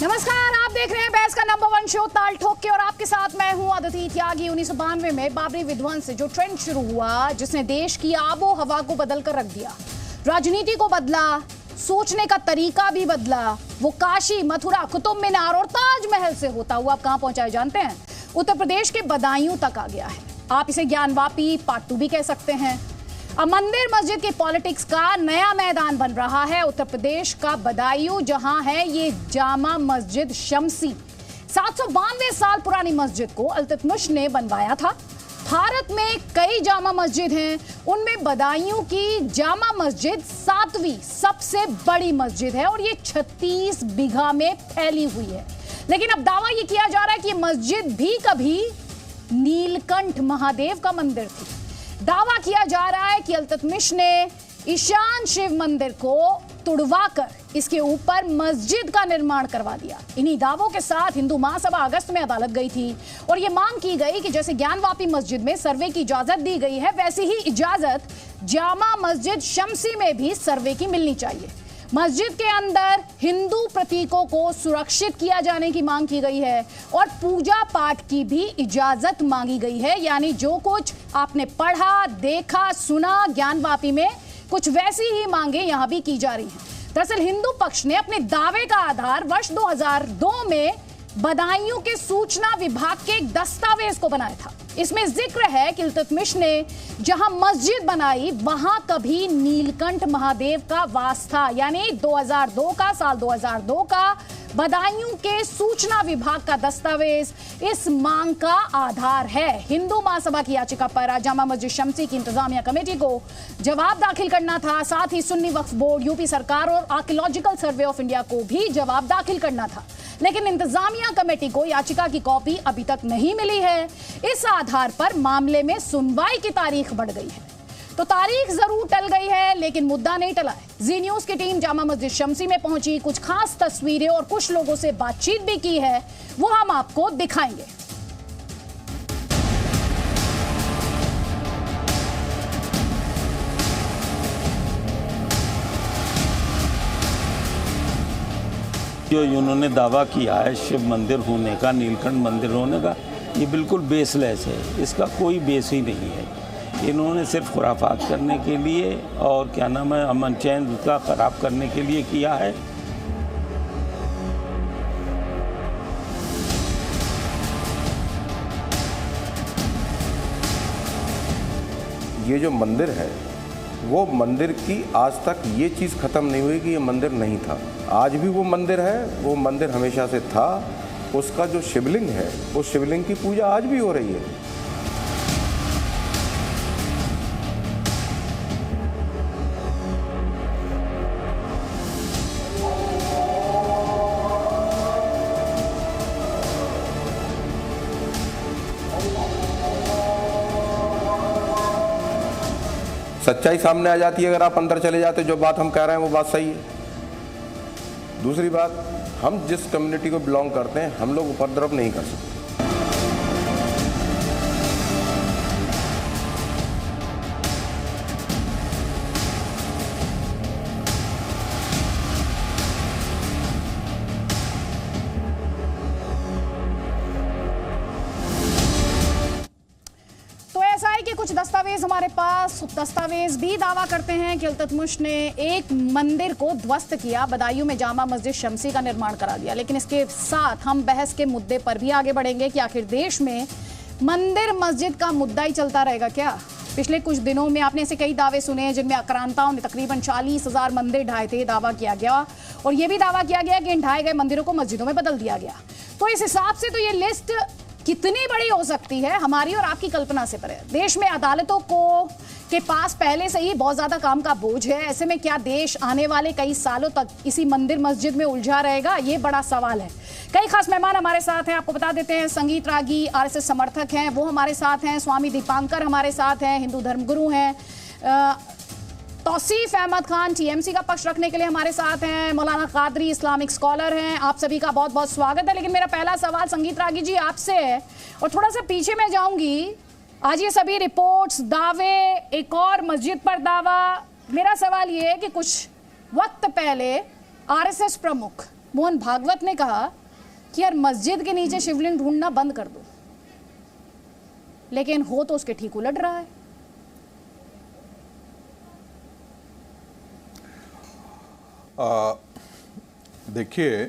नमस्कार, आप देख रहे हैं बहस का नंबर 1 शो ताल ठोक के और आपके साथ मैं हूं अदिति त्यागी। 1992 में बाबरी विध्वंस से जो ट्रेंड शुरू हुआ, जिसने देश की आबो हवा को बदल कर रख दिया, राजनीति को बदला, सोचने का तरीका भी बदला, वो काशी, मथुरा, कुतुब मीनार और ताजमहल से होता हुआ आप कहां पहुंचा है जानते हैं? उत्तर प्रदेश के बदायूं तक आ गया है। आप इसे ज्ञानवापी पार्ट 2 भी कह सकते हैं। अब मंदिर मस्जिद के पॉलिटिक्स का नया मैदान बन रहा है उत्तर प्रदेश का बदायूं, जहां है ये जामा मस्जिद शमसी। 792 साल पुरानी मस्जिद को इल्तुतमिश ने बनवाया था। भारत में कई जामा मस्जिद हैं, उनमें बदायूं की जामा मस्जिद 7वीं सबसे बड़ी मस्जिद है और ये 36 बीघा में फैली हुई है। लेकिन अब दावा ये किया जा रहा है कि ये मस्जिद भी कभी नीलकंठ महादेव का मंदिर थी। दावा किया जा रहा है कि इल्तुतमिश ने ईशान शिव मंदिर को तुड़वाकर इसके ऊपर मस्जिद का निर्माण करवा दिया। इन्हीं दावों के साथ हिंदू महासभा अगस्त में अदालत गई थी और यह मांग की गई कि जैसे ज्ञानवापी मस्जिद में सर्वे की इजाजत दी गई है, वैसी ही इजाजत जामा मस्जिद शमसी में भी सर्वे की मिलनी चाहिए। मस्जिद के अंदर हिंदू प्रतीकों को सुरक्षित किया जाने की मांग की गई है और पूजा पाठ की भी इजाजत मांगी गई है। यानी जो कुछ आपने पढ़ा, देखा, सुना ज्ञानवापी में, कुछ वैसी ही मांगे यहां भी की जा रही हैं। दरअसल हिंदू पक्ष ने अपने दावे का आधार वर्ष 2002 में बदायूं के सूचना विभाग के एक दस्तावेज को बनाया था। इसमें जिक्र है कि इल्तुतमिश ने जहां मस्जिद बनाई वहां कभी नीलकंठ महादेव का वास था। यानी 2002 का, साल 2002 का बदायूं के सूचना विभाग का दस्तावेज इस मांग का आधार है। हिंदू महासभा की याचिका पर जामा मस्जिद शमसी की इंतजामिया कमेटी को जवाब दाखिल करना था। साथ ही सुन्नी वक्फ बोर्ड, यूपी सरकार और आर्कियोलॉजिकल सर्वे ऑफ इंडिया को भी जवाब दाखिल करना था। लेकिन इंतजामिया कमेटी को याचिका की कॉपी अभी तक नहीं मिली है। इस आधार पर मामले में सुनवाई की तारीख बढ़ गई है। तो तारीख जरूर टल गई है, लेकिन मुद्दा नहीं टला है। जी न्यूज की टीम जामा मस्जिद शमसी में पहुंची, कुछ खास तस्वीरें और कुछ लोगों से बातचीत भी की है, वो हम आपको दिखाएंगे। जो इन्होंने दावा किया है शिव मंदिर होने का, नीलकंठ मंदिर होने का, ये बिल्कुल बेसलेस है। इसका कोई बेस ही नहीं है। इन्होंने सिर्फ खुराफात करने के लिए और क्या नाम है, अमन चैन का खराब करने के लिए किया है। ये जो मंदिर है वो मंदिर की आज तक ये चीज़ ख़त्म नहीं हुई कि ये मंदिर नहीं था। आज भी वो मंदिर है, वो मंदिर हमेशा से था। उसका जो शिवलिंग है, उस शिवलिंग की पूजा आज भी हो रही है। सच्चाई सामने आ जाती है अगर आप अंदर चले जाते। जो बात हम कह रहे हैं वो बात सही है। दूसरी बात, हम जिस कम्युनिटी को बिलोंग करते हैं, हम लोग उपद्रव नहीं कर सकते। कुछ दस्तावेज हमारे पास, दस्तावेज भी दावा करते हैं कि इल्तुतमिश ने एक मंदिर को ध्वस्त किया, बदायूं में जामा मस्जिद शमसी का निर्माण करा दिया। लेकिन इसके साथ हम बहस के मुद्दे पर भी आगे बढ़ेंगे कि आखिर देश में मंदिर मस्जिद का मुद्दा ही चलता रहेगा क्या? पिछले कुछ दिनों में आपने ऐसे कई दावे सुने हैं जिनमें आक्रांताओं ने तकरीबन 40,000 मंदिर ढाए थे, दावा किया गया। और यह भी दावा किया गया कि इन ढाए गए मंदिरों को मस्जिदों में बदल दिया गया। तो इस हिसाब से तो ये लिस्ट कितनी बड़ी हो सकती है, हमारी और आपकी कल्पना से परे। देश में अदालतों के पास पहले से ही बहुत ज्यादा काम का बोझ है। ऐसे में क्या देश आने वाले कई सालों तक इसी मंदिर मस्जिद में उलझा रहेगा? ये बड़ा सवाल है। कई खास मेहमान हमारे साथ हैं, आपको बता देते हैं। संगीत रागी आरएसएस समर्थक हैं, वो हमारे साथ हैं। स्वामी दीपांकर हमारे साथ हैं, हिंदू धर्मगुरु हैं। तौसीफ अहमद खान टीएमसी का पक्ष रखने के लिए हमारे साथ हैं। मौलाना कादरी इस्लामिक स्कॉलर हैं। आप सभी का बहुत बहुत स्वागत है। लेकिन मेरा पहला सवाल संगीत रागी जी आपसे है और थोड़ा सा पीछे मैं जाऊंगी। आज ये सभी रिपोर्ट्स, दावे, एक और मस्जिद पर दावा। मेरा सवाल ये है कि कुछ वक्त पहले आरएसएस प्रमुख मोहन भागवत ने कहा कि यार मस्जिद के नीचे शिवलिंग ढूंढना बंद कर दो, लेकिन हो तो उसके ठीक उलट रहा है। देखिए,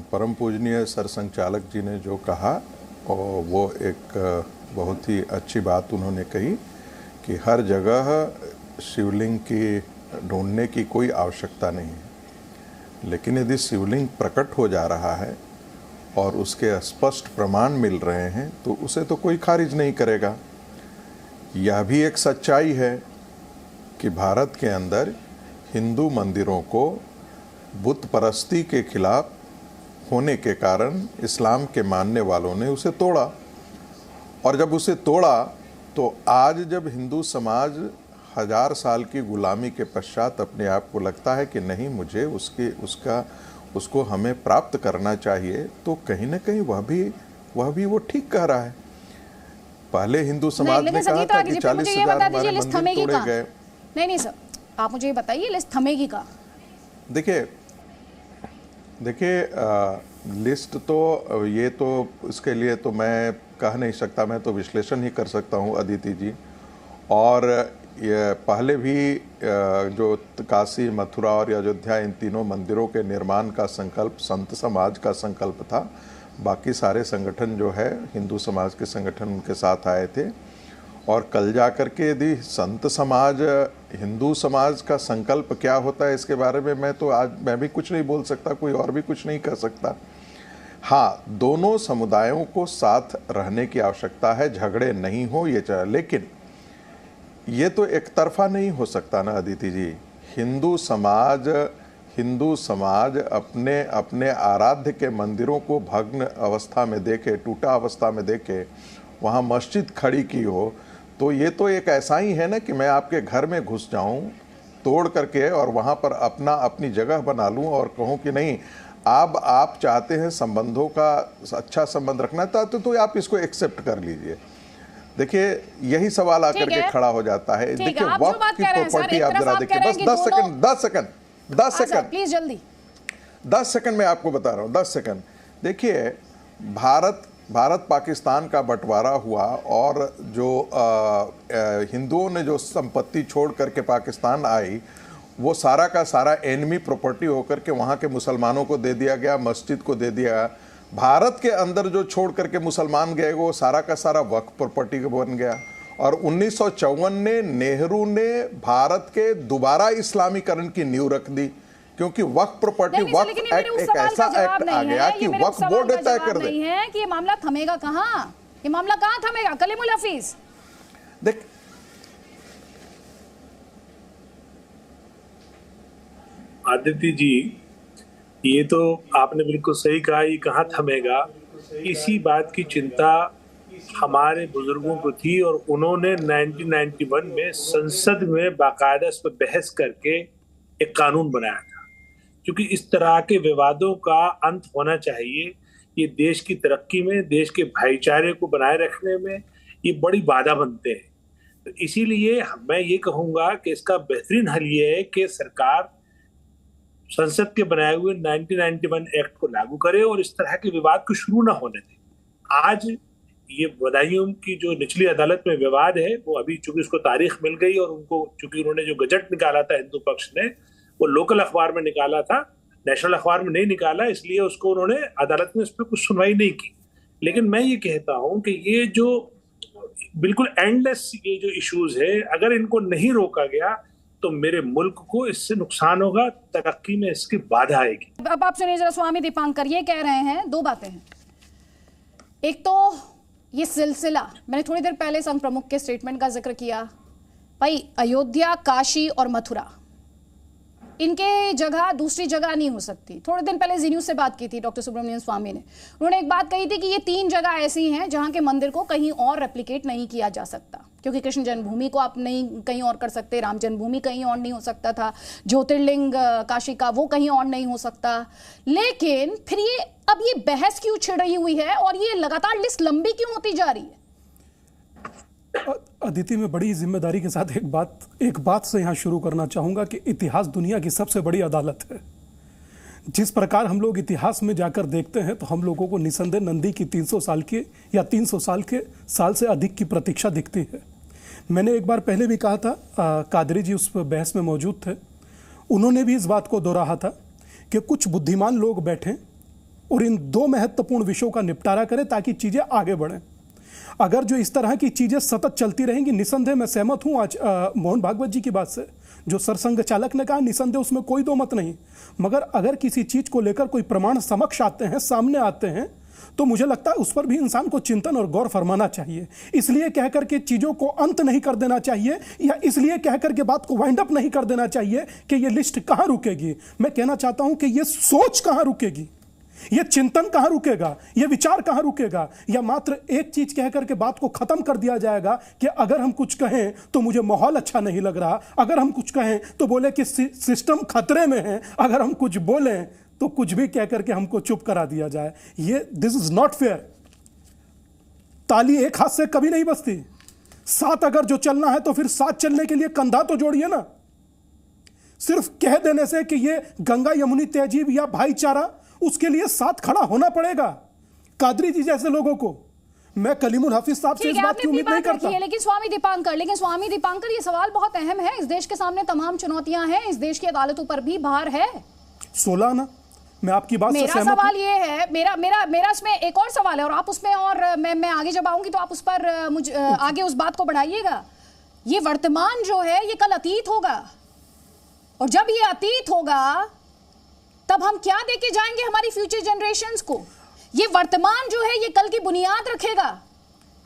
परम पूजनीय सरसंघचालक जी ने जो कहा और वो एक बहुत ही अच्छी बात उन्होंने कही कि हर जगह शिवलिंग की ढूंढने की कोई आवश्यकता नहीं है, लेकिन यदि शिवलिंग प्रकट हो जा रहा है और उसके स्पष्ट प्रमाण मिल रहे हैं तो उसे तो कोई खारिज नहीं करेगा। यह भी एक सच्चाई है कि भारत के अंदर हिंदू मंदिरों को बुत परस्ती के खिलाफ होने के कारण इस्लाम के मानने वालों ने उसे तोड़ा, और जब उसे तोड़ा तो आज जब हिंदू समाज 1000 साल की गुलामी के पश्चात अपने आप को लगता है कि नहीं, मुझे उसको हमें प्राप्त करना चाहिए, तो कहीं ना कहीं वह भी वो ठीक कह रहा है। पहले हिंदू समाज ने कहा था कि 40,000 हमारे मंदिर तोड़े गए। नहीं सर, आप मुझे ये बताइए लिस्ट थमेगी कहाँ? देखिए, लिस्ट तो ये तो इसके लिए तो मैं कह नहीं सकता, मैं तो विश्लेषण ही कर सकता हूँ अदिति जी। और ये पहले भी जो काशी, मथुरा और अयोध्या, इन तीनों मंदिरों के निर्माण का संकल्प संत समाज का संकल्प था। बाकी सारे संगठन जो है हिंदू समाज के संगठन उनके साथ आए थे। और कल जाकर के यदि संत समाज, हिंदू समाज का संकल्प क्या होता है इसके बारे में मैं भी कुछ नहीं बोल सकता, कोई और भी कुछ नहीं कह सकता। हाँ, दोनों समुदायों को साथ रहने की आवश्यकता है, झगड़े नहीं हो ये चाहिए, लेकिन ये तो एक तरफा नहीं हो सकता ना अदिति जी। हिंदू समाज अपने अपने आराध्य के मंदिरों को भग्न अवस्था में देखे, टूटा अवस्था में देखे, वहाँ मस्जिद खड़ी की हो, तो ये तो एक ऐसा ही है ना कि मैं आपके घर में घुस जाऊं तोड़ करके और वहाँ पर अपनी जगह बना लूं और कहूं कि नहीं, अब आप चाहते हैं संबंधों का अच्छा संबंध रखना चाहते तो आप इसको एक्सेप्ट कर लीजिए। देखिए, यही सवाल आकर के खड़ा हो जाता है। देखिए, वक्त की प्रॉपर्टी आप जरा देखिए, बस 10 सेकंड प्लीज, जल्दी 10 सेकंड मैं आपको बता रहा हूँ, 10 सेकंड। देखिए, भारत पाकिस्तान का बंटवारा हुआ और जो हिंदुओं ने जो संपत्ति छोड़ करके पाकिस्तान आई, वो सारा का सारा एनिमी प्रॉपर्टी होकर के वहाँ के मुसलमानों को दे दिया गया, मस्जिद को दे दिया। भारत के अंदर जो छोड़ करके मुसलमान गए वो सारा का सारा वक्फ प्रॉपर्टी बन गया। और 1954 में नेहरू ने भारत के दोबारा इस्लामीकरण की नींव रख दी, क्योंकि वक्फ प्रॉपर्टी वक्फ एक्ट एक ऐसा एक्ट आ गया कि वक्फ बोर्ड तय कर दे। नहीं है कि ये मामला थमेगा कहाँ, ये मामला कहाँ थमेगा? कलीमुल हफीज, देख, आदित्य जी, ये तो आपने बिल्कुल सही कहा, ये कहाँ थमेगा। इसी बात की चिंता हमारे बुजुर्गों को थी और उन्होंने 1991 में संसद में बाकायदा इस पर बहस करके एक कानून बनाया था, क्योंकि इस तरह के विवादों का अंत होना चाहिए। ये देश की तरक्की में, देश के भाईचारे को बनाए रखने में ये बड़ी बाधा बनते हैं। तो इसीलिए मैं ये कहूँगा कि इसका बेहतरीन हल ये है कि सरकार संसद के बनाए हुए 1991 एक्ट को लागू करे और इस तरह के विवाद को शुरू ना होने दे। आज ये बदायूं की जो निचली अदालत में विवाद है, वो अभी चूंकि उसको तारीख मिल गई और उनको चूंकि उन्होंने जो गजट निकाला था हिंदू पक्ष ने, वो लोकल अखबार में निकाला था, नेशनल अखबार में नहीं निकाला, इसलिए उसको उन्होंने अदालत में उस पर कुछ सुनवाई नहीं की। लेकिन मैं ये कहता हूं कि ये जो बिल्कुल एंडलेस ये जो इश्यूज है, अगर इनको नहीं रोका गया तो मेरे मुल्क को इससे नुकसान होगा, तरक्की में इसकी बाधा आएगी। अब आप सुनिए जरा, स्वामी दीपांकर ये कह रहे हैं, दो बातें हैं। एक तो ये सिलसिला, मैंने थोड़ी देर पहले संघ प्रमुख के स्टेटमेंट का जिक्र किया, भाई अयोध्या, काशी और मथुरा, इनके जगह दूसरी जगह नहीं हो सकती। थोड़े दिन पहले जी न्यूज से बात की थी डॉक्टर सुब्रमण्यम स्वामी ने, उन्होंने एक बात कही थी कि ये 3 जगह ऐसी हैं जहां के मंदिर को कहीं और रेप्लिकेट नहीं किया जा सकता, क्योंकि कृष्ण जन्मभूमि को आप नहीं कहीं और कर सकते, राम जन्मभूमि कहीं और नहीं हो सकता था, ज्योतिर्लिंग काशी का वो कहीं और नहीं हो सकता। लेकिन फिर ये अब ये बहस क्यों छिड़ रही हुई है और ये लगातार लिस्ट लंबी क्यों होती जा रही है? अदिति, में बड़ी जिम्मेदारी के साथ एक बात से यहां शुरू करना चाहूंगा कि इतिहास दुनिया की सबसे बड़ी अदालत है। जिस प्रकार हम लोग इतिहास में जाकर देखते हैं तो हम लोगों को निसंदेह नंदी की 300 साल की या 300 साल से अधिक की प्रतीक्षा दिखती है। मैंने एक बार पहले भी कहा था, कादरी जी उस बहस में मौजूद थे, उन्होंने भी इस बात को दोहराया था कि कुछ बुद्धिमान लोग बैठें और इन दो महत्वपूर्ण विषयों का निपटारा करें ताकि चीज़ें आगे बढ़ें। अगर जो इस तरह की चीज़ें सतत चलती रहेंगी, निसंदेह मैं सहमत हूँ आज मोहन भागवत जी की बात से, जो सरसंघ चालक ने कहा, निसंदेह उसमें कोई दो मत नहीं। मगर अगर किसी चीज़ को लेकर कोई प्रमाण समक्ष आते हैं, सामने आते हैं, तो मुझे लगता है उस पर भी इंसान को चिंतन और गौर फरमाना चाहिए। इसलिए कहकर के चीज़ों को अंत नहीं कर देना चाहिए, या इसलिए कहकर के बात को वाइंड अप नहीं कर देना चाहिए कि ये लिस्ट कहाँ रुकेगी। मैं कहना चाहता हूँ कि ये सोच कहाँ रुकेगी, ये चिंतन कहाँ रुकेगा, ये विचार कहाँ रुकेगा, या मात्र एक चीज कह करके बात को खत्म कर दिया जाएगा कि अगर हम कुछ कहें तो मुझे माहौल अच्छा नहीं लग रहा, अगर हम कुछ कहें तो बोले कि सिस्टम खतरे में है, अगर हम कुछ बोलें तो कुछ भी कह करके हमको चुप करा दिया जाए। ये दिस इज नॉट फेयर। ताली एक हाथ से कभी नहीं बजती। साथ अगर जो चलना है तो फिर साथ चलने के लिए कंधा तो जोड़िए ना। सिर्फ कह देने से कि ये गंगा यमुनी तहजीब या भाईचारा, उसके लिए साथ खड़ा होना पड़ेगा। कादरी जी जैसे लोगों को मैं कलीमुल हाफिज साहब से इस बात की उम्मीद नहीं करता। लेकिन स्वामी दीपांकर ये सवाल बहुत अहम है। इस देश के सामने तमाम चुनौतियां हैं, इस देश की अदालतों पर भी भार है। 16 ना, मैं आपकी बात से सहमत हूं। मेरा सवाल ये है, मेरा इसमें एक और सवाल है, और आप उसमें, और मैं आगे जब आऊंगी तो आप उस पर मुझे आगे उस बात को बढ़ाइएगा। ये वर्तमान जो है ये कल अतीत होगा, और जब ये अतीत होगा तब हम क्या देके जाएंगे हमारी फ्यूचर जनरेशंस को। ये वर्तमान जो है ये कल की बुनियाद रखेगा।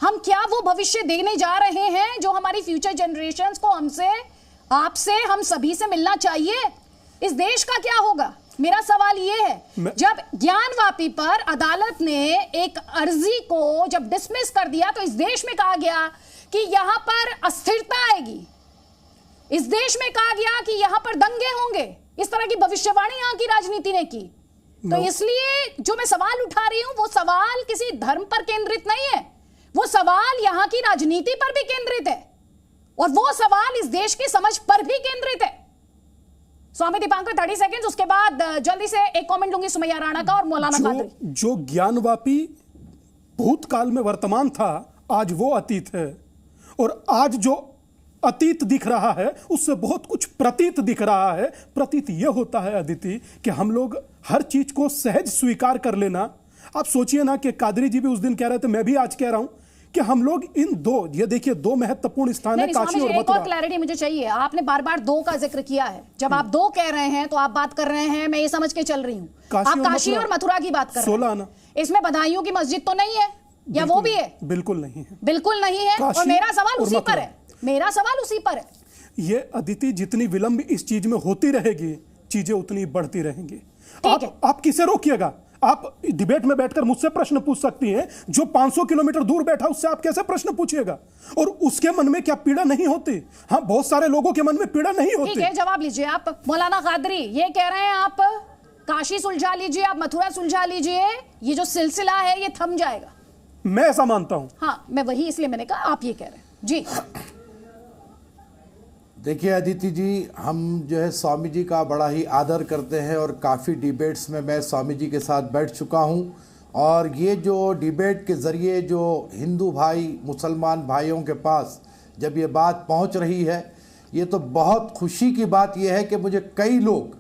हम क्या वो भविष्य देने जा रहे हैं जो हमारी फ्यूचर जनरेशंस को हमसे, आपसे, हम सभी से मिलना चाहिए। इस देश का क्या होगा? मेरा सवाल ये है, जब ज्ञानवापी पर अदालत ने एक अर्जी को जब डिसमिस कर दिया तो इस देश में कहा गया कि यहां पर अस्थिरता आएगी, इस देश में कहा गया कि यहां पर दंगे होंगे, इस तरह की भविष्यवाणी यहां की राजनीति ने की। तो इसलिए जो मैं सवाल उठा रही हूं वो सवाल किसी धर्म पर केंद्रित नहीं है, वो सवाल यहां की राजनीति पर भी केंद्रित है, और वो सवाल इस देश की समझ पर भी केंद्रित है। स्वामी दीपांकर 30 सेकंड्स, उसके बाद जल्दी से एक कमेंट लूंगी सुमैया राणा का और मौलाना कादरी। जो ज्ञानवापी भूतकाल में वर्तमान था, आज वो अतीत है, और आज जो अतीत दिख रहा है उससे बहुत कुछ प्रतीत दिख रहा है। प्रतीत यह होता है अदिति कि हम लोग हर चीज को सहज स्वीकार कर लेना। आप सोचिए ना कि कादरी जी भी उस दिन कह रहे थे, मैं भी आज कह रहा हूं कि हम लोग इन दो, ये देखिए दो महत्वपूर्ण स्थान है, काशी और मथुरा। एक और क्लैरिटी मुझे चाहिए। आपने बार बार दो का जिक्र किया है, जब आप दो कह रहे हैं तो आप बात कर रहे हैं, मैं ये समझ के चल रही हूँ, आप काशी और मथुरा की बात कर रहे हैं। 16 ना, इसमें बदायूं की मस्जिद तो नहीं है, या वो भी है? बिल्कुल नहीं है, बिल्कुल नहीं है। और मेरा सवाल उसी पर है, मेरा सवाल उसी पर है। ये अदिति, जितनी विलंब इस चीज में होती रहेगी, चीजें उतनी बढ़ती रहेंगी। आप किसे रोकिएगा? आप डिबेट में बैठकर मुझसे प्रश्न पूछ सकती हैं, जो 500 किलोमीटर दूर बैठा उससे आप कैसे प्रश्न पूछिएगा? और उसके मन में क्या पीड़ा नहीं होती? हाँ, बहुत सारे लोगों के मन में पीड़ा नहीं होती। ठीक है, जवाब लीजिए आप। मौलाना कादरी ये कह रहे हैं, आप काशी सुलझा लीजिए, आप मथुरा सुलझा लीजिए, ये जो सिलसिला है ये थम जाएगा। मैं ऐसा मानता हूं। हाँ, मैं वही इसलिए मैंने कहा, आप ये कह रहे हैं जी। देखिए अदिति जी, हम जो है स्वामी जी का बड़ा ही आदर करते हैं, और काफ़ी डिबेट्स में मैं स्वामी जी के साथ बैठ चुका हूं, और ये जो डिबेट के ज़रिए जो हिंदू भाई मुसलमान भाइयों के पास जब ये बात पहुंच रही है, ये तो बहुत खुशी की बात ये है कि मुझे कई लोग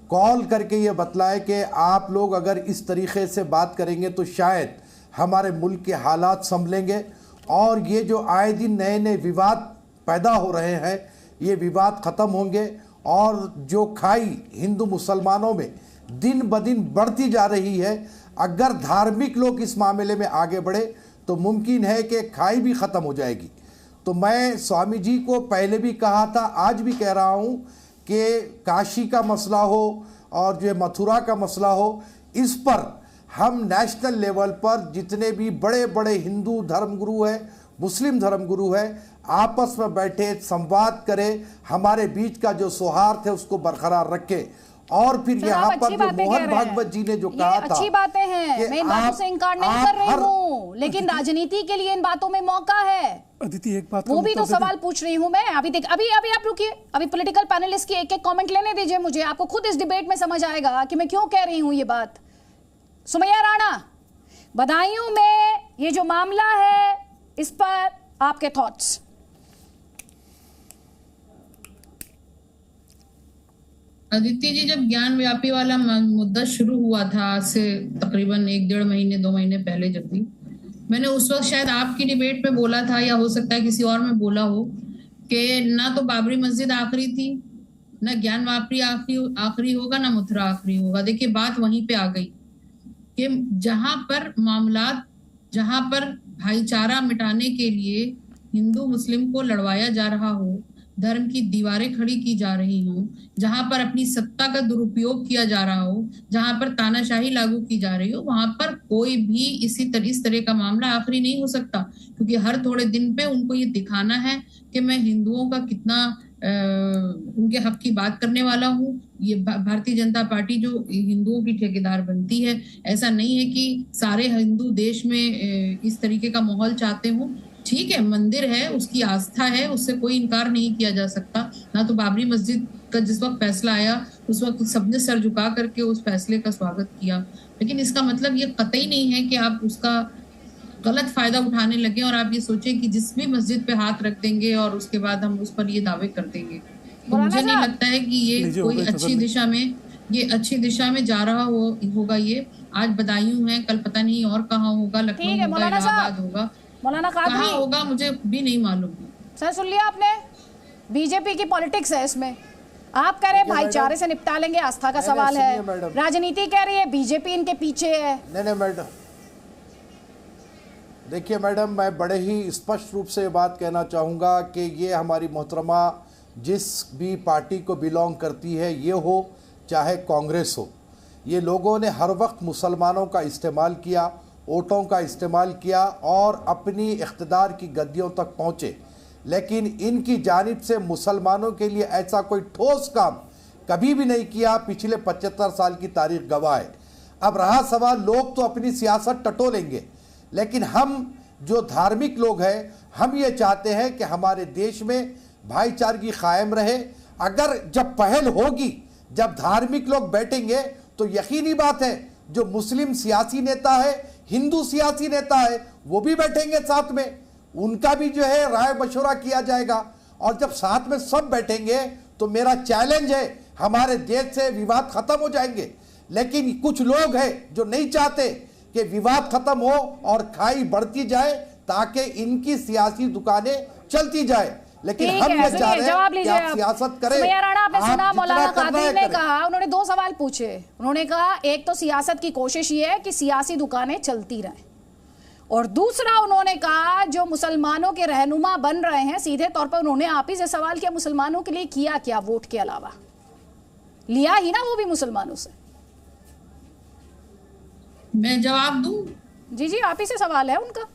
कॉल करके ये बतलाए कि आप लोग अगर इस तरीक़े से बात करेंगे तो शायद हमारे मुल्क के हालात संभलेंगे, और ये जो आए दिन नए नए विवाद पैदा हो रहे हैं ये विवाद ख़त्म होंगे, और जो खाई हिंदू मुसलमानों में दिन ब दिन बढ़ती जा रही है, अगर धार्मिक लोग इस मामले में आगे बढ़े तो मुमकिन है कि खाई भी ख़त्म हो जाएगी। तो मैं स्वामी जी को पहले भी कहा था, आज भी कह रहा हूँ कि काशी का मसला हो और जो मथुरा का मसला हो, इस पर हम नेशनल लेवल पर जितने भी बड़े बड़े हिंदू धर्मगुरु हैं, मुस्लिम धर्मगुरु है, आपस में बैठे संवाद करें, हमारे बीच का जो सौहार्द है उसको बरकरार रखें, और फिर सर, यहाँ आप पर अच्छी जो बातें कह मोहन रहे हैं। भागवत जी ने जो ये कहा था, अच्छी बातें हैं, कि मैं इन बातों से इनकार नहीं कर रही हूँ, लेकिन राजनीति के लिए इन बातों में मौका है। अदिति एक बात वो का भी उत्तर तो दे दे। सवाल पूछ रही हूँ मैं। अभी आप रुकिए, अभी पॉलिटिकल पैनलिस्ट की एक एक कमेंट लेने दीजिए मुझे, आपको खुद इस डिबेट में समझ आएगा कि मैं क्यों कह रही हूँ ये बात। सुमैया राणा, बदायूं में ये जो मामला है, इस पर आपके थॉट्स। अदिति जी, जब ज्ञान व्यापी वाला मुद्दा शुरू हुआ था आज से तकरीबन 1-1.5 महीने 2 महीने पहले, जब भी मैंने उस वक्त शायद आपकी डिबेट में बोला था, या हो सकता है किसी और में बोला हो, कि ना तो बाबरी मस्जिद आखिरी थी, ना ज्ञान व्यापी आखिरी होगा, ना मथुरा आखिरी होगा। देखिए बात वहीं पे आ गई कि जहां पर मामलात, जहां पर भाईचारा मिटाने के लिए हिंदू मुस्लिम को लड़वाया जा रहा हो, धर्म की दीवारें खड़ी की जा रही हों, जहां पर अपनी सत्ता का दुरुपयोग किया जा रहा हो, जहां पर तानाशाही लागू की जा रही हो, वहां पर कोई भी इस तरह का मामला आखिरी नहीं हो सकता, क्योंकि हर थोड़े दिन पे उनको ये दिखाना है कि मैं हिंदुओं का कितना उनके हक की बात करने वाला हूँ। ये भारतीय जनता पार्टी जो हिंदुओं की ठेकेदार बनती है, ऐसा नहीं है कि सारे हिंदू देश में इस तरीके का माहौल चाहते हों। ठीक है, मंदिर है, उसकी आस्था है, उससे कोई इनकार नहीं किया जा सकता। ना तो बाबरी मस्जिद का जिस वक्त फैसला आया उस वक्त सबने सर झुका करके उस फैसले का स्वागत किया, लेकिन इसका मतलब ये कतई नहीं है कि आप उसका गलत फायदा उठाने लगे और आप ये सोचें कि जिस भी मस्जिद पे हाथ रख देंगे और उसके बाद हम उस पर ये दावे कर देंगे। तो मुझे नहीं लगता है कि ये कोई अच्छी दिशा में जा रहा होगा। ये आज बदायूं है, कल पता नहीं और कहाँ होगा, लखनऊ होगा, इलाहाबाद होगा, मौलाना कादरी कहाँ होगा मुझे भी नहीं मालूम। सर सुन लिया आपने, बीजेपी की पॉलिटिक्स है इसमें। आप कह रहे हैं भाईचारे से निपटा लेंगे, आस्था का सवाल है, राजनीति कह रही है बीजेपी इनके पीछे है। नहीं मैडम, देखिए मैडम, मैं बड़े ही स्पष्ट रूप से बात कहना चाहूँगा कि ये हमारी मोहतरमा जिस भी पार्टी को बिलोंग करती है, ये हो चाहे कांग्रेस हो, ये लोगों ने हर वक्त मुसलमानों का इस्तेमाल किया, वोटों का इस्तेमाल किया और अपनी इख्तिदार की गद्दियों तक पहुँचे, लेकिन इनकी जानिब से मुसलमानों के लिए ऐसा कोई ठोस काम कभी भी नहीं किया। पिछले 75 साल की तारीख गवाह है। अब रहा सवाल, लोग तो अपनी सियासत टटोलेंगे, लेकिन हम जो धार्मिक लोग हैं, हम ये चाहते हैं कि हमारे देश में भाईचारगी कायम रहे। अगर जब पहल होगी, जब धार्मिक लोग बैठेंगे, तो यकीनी बात है जो मुस्लिम सियासी नेता है, हिंदू सियासी नेता है, वो भी बैठेंगे साथ में, उनका भी जो है राय मशवरा किया जाएगा। और जब साथ में सब बैठेंगे तो मेरा चैलेंज है, हमारे देश से विवाद खत्म हो जाएंगे। लेकिन कुछ लोग हैं जो नहीं चाहते कि विवाद खत्म हो और खाई बढ़ती जाए, ताकि इनकी सियासी दुकानें चलती जाए। लेकिन हम ये चाह रहे हैं कि आप सियासत करें। सुमैया राणा, आपने सुना मौलाना कादरी ने कहा, उन्होंने 2 सवाल पूछे। उन्होंने कहा एक तो सियासत की कोशिश ये है कि सियासी दुकानें चलती रहें, और दूसरा उन्होंने कहा जो मुसलमानों के रहनुमा बन रहे हैं, सीधे तौर पर उन्होंने आप ही से सवाल किया, मुसलमानों के लिए किया क्या वोट के अलावा? लिया ही ना वो भी मुसलमानों से। मैं जवाब दूं? जी आप ही से सवाल है उनका।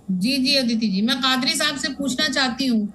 जी अदिति जी, मैं कादरी साहब से पूछना चाहती हूँ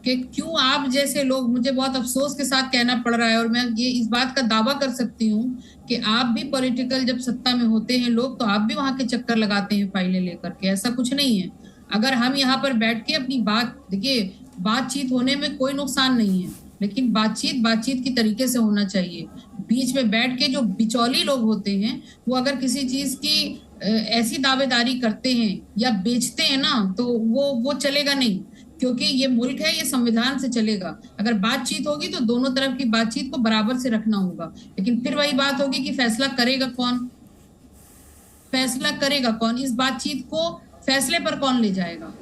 कि क्यों आप जैसे लोग, मुझे बहुत अफसोस के साथ कहना पड़ रहा है और मैं ये इस बात का दावा कर सकती हूँ कि आप भी पॉलिटिकल जब सत्ता में होते हैं लोग, तो आप भी वहां के चक्कर लगाते हैं फाइलें लेकर के। ऐसा कुछ नहीं है। अगर हम यहाँ पर बैठ के अपनी बात, देखिए बातचीत होने में कोई नुकसान नहीं है, लेकिन बातचीत की तरीके से होना चाहिए। बीच में बैठ के जो बिचौली लोग होते हैं, वो अगर किसी चीज की ऐसी दावेदारी करते हैं या बेचते हैं ना, तो वो चलेगा नहीं, क्योंकि ये मुल्क है, ये संविधान से चलेगा। अगर बातचीत होगी तो दोनों तरफ की बातचीत को बराबर से रखना होगा। लेकिन फिर वही बात होगी कि फैसला करेगा कौन, इस बातचीत को फैसले पर कौन ले जाएगा,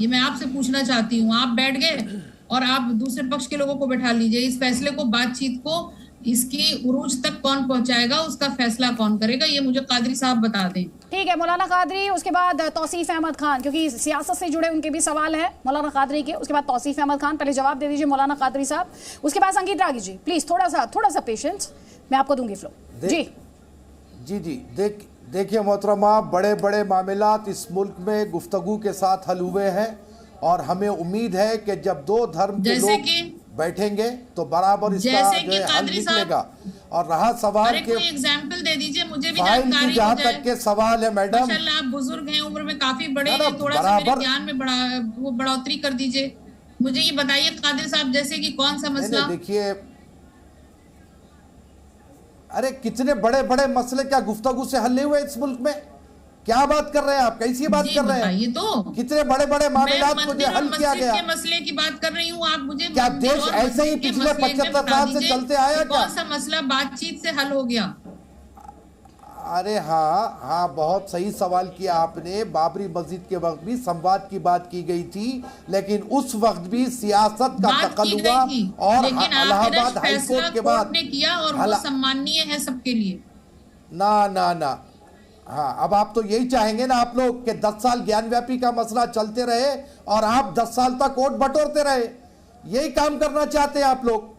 ये मैं आपसे पूछना चाहती हूँ। आप बैठ गए और आप दूसरे पक्ष के लोगों को बैठा लीजिए, इस फैसले को, बातचीत को, इसकी उरूज तक कौन पहुंचाएगा, उसका फैसला कौन करेगा, ये मुझे कादरी साहब बता दें। ठीक है मौलाना कादरी, उसके बाद तौसीफ अहमद खान, क्योंकि सियासत से जुड़े उनके भी सवाल है मौलाना कादरी के। उसके बाद तौसीफ अहमद खान, पहले जवाब दे दीजिए मौलाना कादरी साहब। उसके बाद संगीत रागी जी, प्लीज थोड़ा सा पेशेंस, मैं आपको दूंगी फ्लो। जी देखिए मोहतरमा, बड़े बड़े मामलात इस मुल्क में गुफ्तगू के साथ हल हुए हैं, और हमें उम्मीद है कि जब दो धर्म के लोग बैठेंगे तो बराबर इसका जैसे जो कि है हल कादरी साहब, निकलेगा। और रहा सवाल अरे के कोई एग्जाम्पल दे दीजिए, मुझे भी फाइल की जानकारी जहाँ हो जाए। तक के सवाल है मैडम, माशाल्लाह आप बुजुर्ग हैं, उम्र में काफी बड़े ना, हैं, थोड़ा सा मेरे बराबर- ज्ञान में बढ़ोतरी कर दीजिए। मुझे ये बताइए कादिर साहब, जैसे कि कौन सा मसला? देखिए, अरे कितने बड़े बड़े मसले क्या गुफ्तगू से हल नहीं हुए इस मुल्क में? क्या बात कर रहे हैं आप? कैसी बात कर रहे हैं? तो कितने बड़े बड़े मामलात को जो मंदिर और हल किया मस्जिद गया। के मसले की बात कर रही हूँ, आप मुझे क्या मंदिर देश और ऐसे ही मस्जिद के पिछले मसले में 75 बता साल से दीजिए चलते आया कि क्या? कौन सा मसला बातचीत से हल हो गया? अरे हाँ हाँ, बहुत सही सवाल किया आपने। बाबरी मस्जिद के वक्त भी संवाद की बात की गई थी, लेकिन उस वक्त भी सियासत का दखल हुआ और इलाहाबाद हाई कोर्ट के बाद ने किया और वो सम्माननीय है सबके लिए। ना ना ना, हाँ, अब आप तो यही चाहेंगे ना आप लोग कि 10 साल ज्ञानव्यापी का मसला चलते रहे और आप 10 साल तक वोट बटोरते रहे। यही काम करना चाहते हैं आप लोग।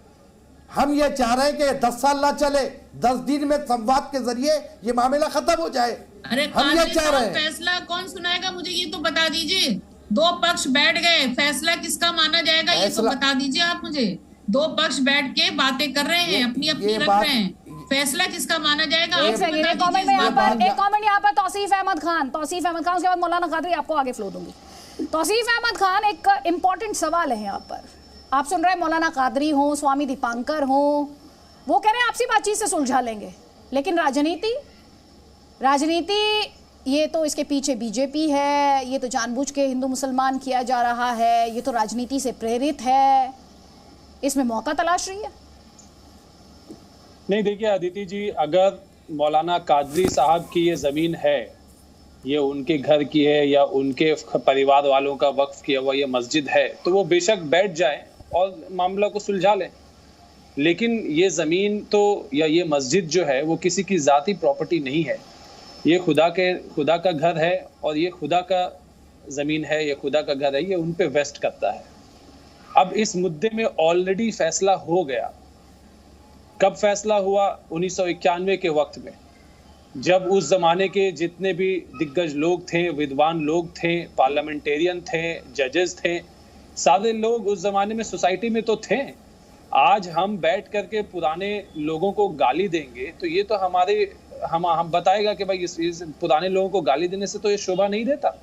हम ये चाह रहे हैं कि 10 साल ना चले, 10 दिन में संवाद के जरिए ये मामला खत्म हो जाए। अरे हम ये चाह रहे हैं। फैसला कौन सुनाएगा मुझे ये तो बता दीजिए। दो पक्ष बैठ गए, फैसला किसका माना जाएगा ये तो बता दीजिए आप मुझे। दो पक्ष बैठ के बातें कर रहे हैं, अपनी अपनी रख रहे हैं, फैसला किसका माना जाएगा? एक सेकंड, एक कमेंट यहाँ पर तौसीफ अहमद खान, उसके बाद मौलाना कादरी, आपको आगे फ्लो दूंगी। तौसीफ अहमद खान, एक इंपॉर्टेंट सवाल है यहाँ पर। आप सुन रहे हैं मौलाना कादरी हो, स्वामी दीपांकर हो, वो कह रहे हैं आपसी बातचीत से सुलझा लेंगे, लेकिन राजनीति ये तो इसके पीछे बीजेपी है, ये तो जानबूझ के हिंदू मुसलमान किया जा रहा है, ये तो राजनीति से प्रेरित है, इसमें मौका तलाश रही है। नहीं देखिए अदिति जी, अगर मौलाना कादरी साहब की ये ज़मीन है, ये उनके घर की है या उनके परिवार वालों का वक्फ किया हुआ ये मस्जिद है, तो वो बेशक बैठ जाए और मामला को सुलझा लें। लेकिन ये ज़मीन तो या ये मस्जिद जो है वो किसी की ज़ाती प्रॉपर्टी नहीं है, ये खुदा का घर है और ये खुदा का ज़मीन है, ये खुदा का घर है, ये उन पे वेस्ट करता है। अब इस मुद्दे में ऑलरेडी फैसला हो गया। कब फैसला हुआ? 1991 के वक्त में, जब उस जमाने के जितने भी दिग्गज लोग थे, विद्वान लोग थे, पार्लियामेंटेरियन थे, जजेस थे, सारे लोग उस जमाने में सोसाइटी में तो थे। आज हम बैठ करके पुराने लोगों को गाली देंगे तो ये तो हम बताएगा कि भाई इस पुराने लोगों को गाली देने से तो ये शोभा नहीं देता।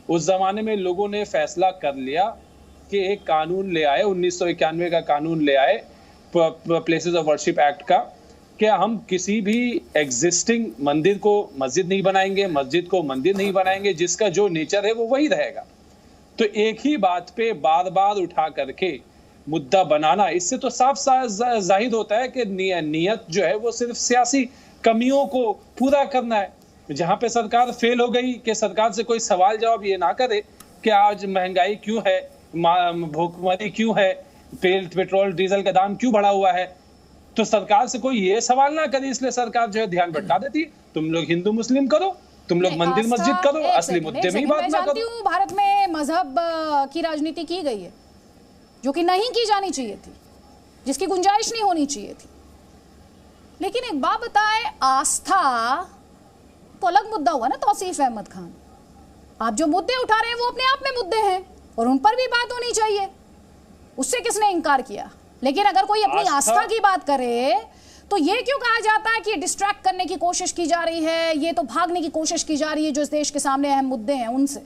उस जमाने में लोगों ने फैसला कर लिया कि एक कानून ले आए, 1991 का कानून ले आए, प्लेसेस ऑफ वर्शिप एक्ट का, कि हम किसी भी एग्जिस्टिंग मंदिर को मस्जिद नहीं बनाएंगे, मस्जिद को मंदिर नहीं बनाएंगे, जिसका जो नेचर है वो वही रहेगा। तो एक ही बात पे बार बार उठा करके मुद्दा बनाना, इससे तो साफ जाहिर होता है कि नियत जो है वो सिर्फ सियासी कमियों को पूरा करना है। जहां पे सरकार फेल हो गई कि सरकार से कोई सवाल जवाब ये ना करे कि आज महंगाई क्यों है, भूखमरी क्यों है, पेट्रोल डीजल का दाम क्यों बढ़ा हुआ है, तो सरकार से कोई ये सवाल ना करे, इसलिए सरकार जो है ध्यान भटका देती। तुम लोग हिंदू मुस्लिम करो, तुम लोग मंदिर मस्जिद करो, असली मुद्दे में ही बात ना करो। भारत में मजहब की राजनीति की गई है जो कि नहीं की जानी चाहिए थी, जिसकी गुंजाइश नहीं होनी चाहिए थी। लेकिन एक बात बताए, आस्था तो अलग मुद्दा हुआ ना तौसीफ अहमद खान। आप जो मुद्दे उठा रहे हैं वो अपने आप में मुद्दे हैं और उन पर भी बात होनी चाहिए, उससे किसने इनकार किया। लेकिन अगर कोई अपनी आस्था की बात करे तो ये क्यों कहा जाता है कि डिस्ट्रैक्ट करने की कोशिश की जा रही है, ये तो भागने की कोशिश की जा रही है जो इस देश के सामने अहम मुद्दे हैं उनसे।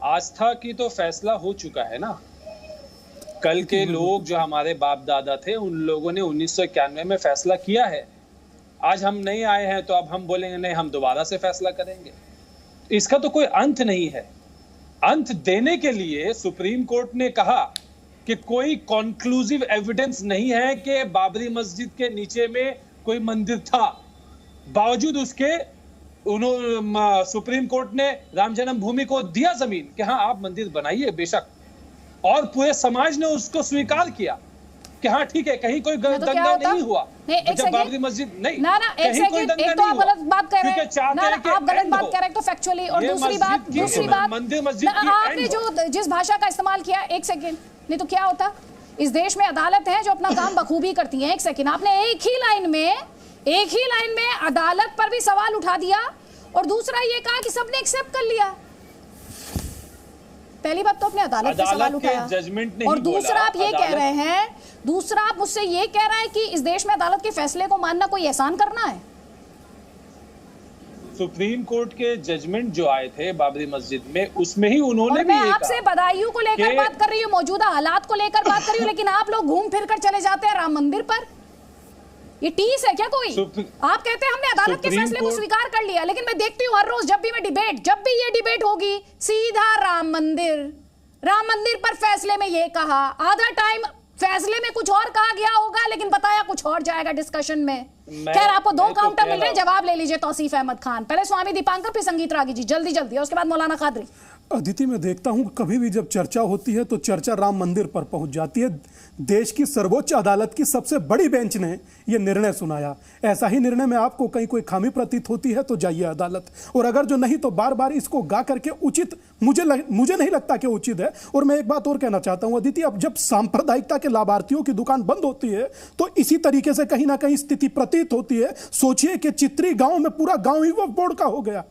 आस्था की तो फैसला हो चुका है ना। कल के लोग जो हमारे बाप दादा थे उन लोगों ने 1991 में फैसला किया है। आज हम नहीं आए हैं तो अब हम बोलेंगे नहीं हम दोबारा से फैसला करेंगे। इसका तो कोई अंत नहीं है। अंत देने के लिए सुप्रीम कोर्ट ने कहा कि कोई कॉन्क्लूसिव एविडेंस नहीं है कि बाबरी मस्जिद के नीचे में कोई मंदिर था। बावजूद उसके सुप्रीम कोर्ट ने राम जन्मभूमि को दिया जमीन कि हाँ आप मंदिर बनाइए बेशक, और पूरे समाज ने उसको स्वीकार किया कि हाँ ठीक है, कहीं कोई दंगा नहीं हुआ जब बाबरी मस्जिद नहीं ना एक सेकंड, एक तो आप गलत बात कर रहे हैं ना, आप गलत बात कर रहे हैं तो फैक्चुअली, और दूसरी बात मंदिर मस्जिद आपने जो जिस भाषा का इस्तेमाल किया, एक सेकंड, नहीं तो क्या होता, इस देश में अदालत है जो अपना काम बखूबी करती है। एक सेकंड, आपने एक ही लाइन में अदालत पर भी सवाल उठा दिया और दूसरा ये कहा कि सबने एक्सेप्ट कर लिया। पहली बात तो अपने अदालत पे सवाल उठाया, जजमेंट नहीं और दूसरा आप ये कह रहे हैं, दूसरा आप मुझसे ये कह रहे हैं कि इस देश में अदालत के फैसले को मानना कोई एहसान करना है। सुप्रीम कोर्ट के जजमेंट जो आए थे बाबरी मस्जिद में, उसमें ही उन्होंने भी मैं आपसे बदायूं को लेकर बात कर रही हूँ, मौजूदा हालात को लेकर बात कर रही हूँ, लेकिन आप लोग घूम फिर कर चले जाते हैं राम मंदिर पर। ये टीस है क्या कोई? आप कहते हैं हमने अदालत के फैसले को स्वीकार कर लिया, लेकिन मैं देखती हूँ हर रोज जब भी ये डिबेट होगी, सीधा राम मंदिर पर फैसले में ये कहा, आधा टाइम फैसले में कुछ और कहा गया होगा लेकिन बताया कुछ और जाएगा डिस्कशन में। खैर, आपको 2 काउंटर मिल रहे हैं, जवाब ले लीजिए तौसीफ अहमद खान। पहले स्वामी दीपांकर, फिर संगीत रागी जी, जल्दी जल्दी, और उसके बाद मौलाना कादरी। अदिति, मैं देखता हूं कभी भी जब चर्चा होती है तो चर्चा राम मंदिर पर पहुंच जाती है। देश की सर्वोच्च अदालत की सबसे बड़ी बेंच ने यह निर्णय सुनाया। ऐसा ही निर्णय में आपको कहीं कोई खामी प्रतीत होती है तो जाइए अदालत, और अगर जो नहीं तो बार बार इसको गा करके उचित मुझे नहीं लगता कि उचित है। और मैं एक बात और कहना चाहता हूं अदिति, अब जब सांप्रदायिकता के लाभार्थियों की दुकान बंद होती है तो इसी तरीके से कहीं ना कहीं स्थिति प्रतीत होती है। सोचिए कि चित्री गांव में पूरा गांव ही वक्फ बोर्ड का हो गया।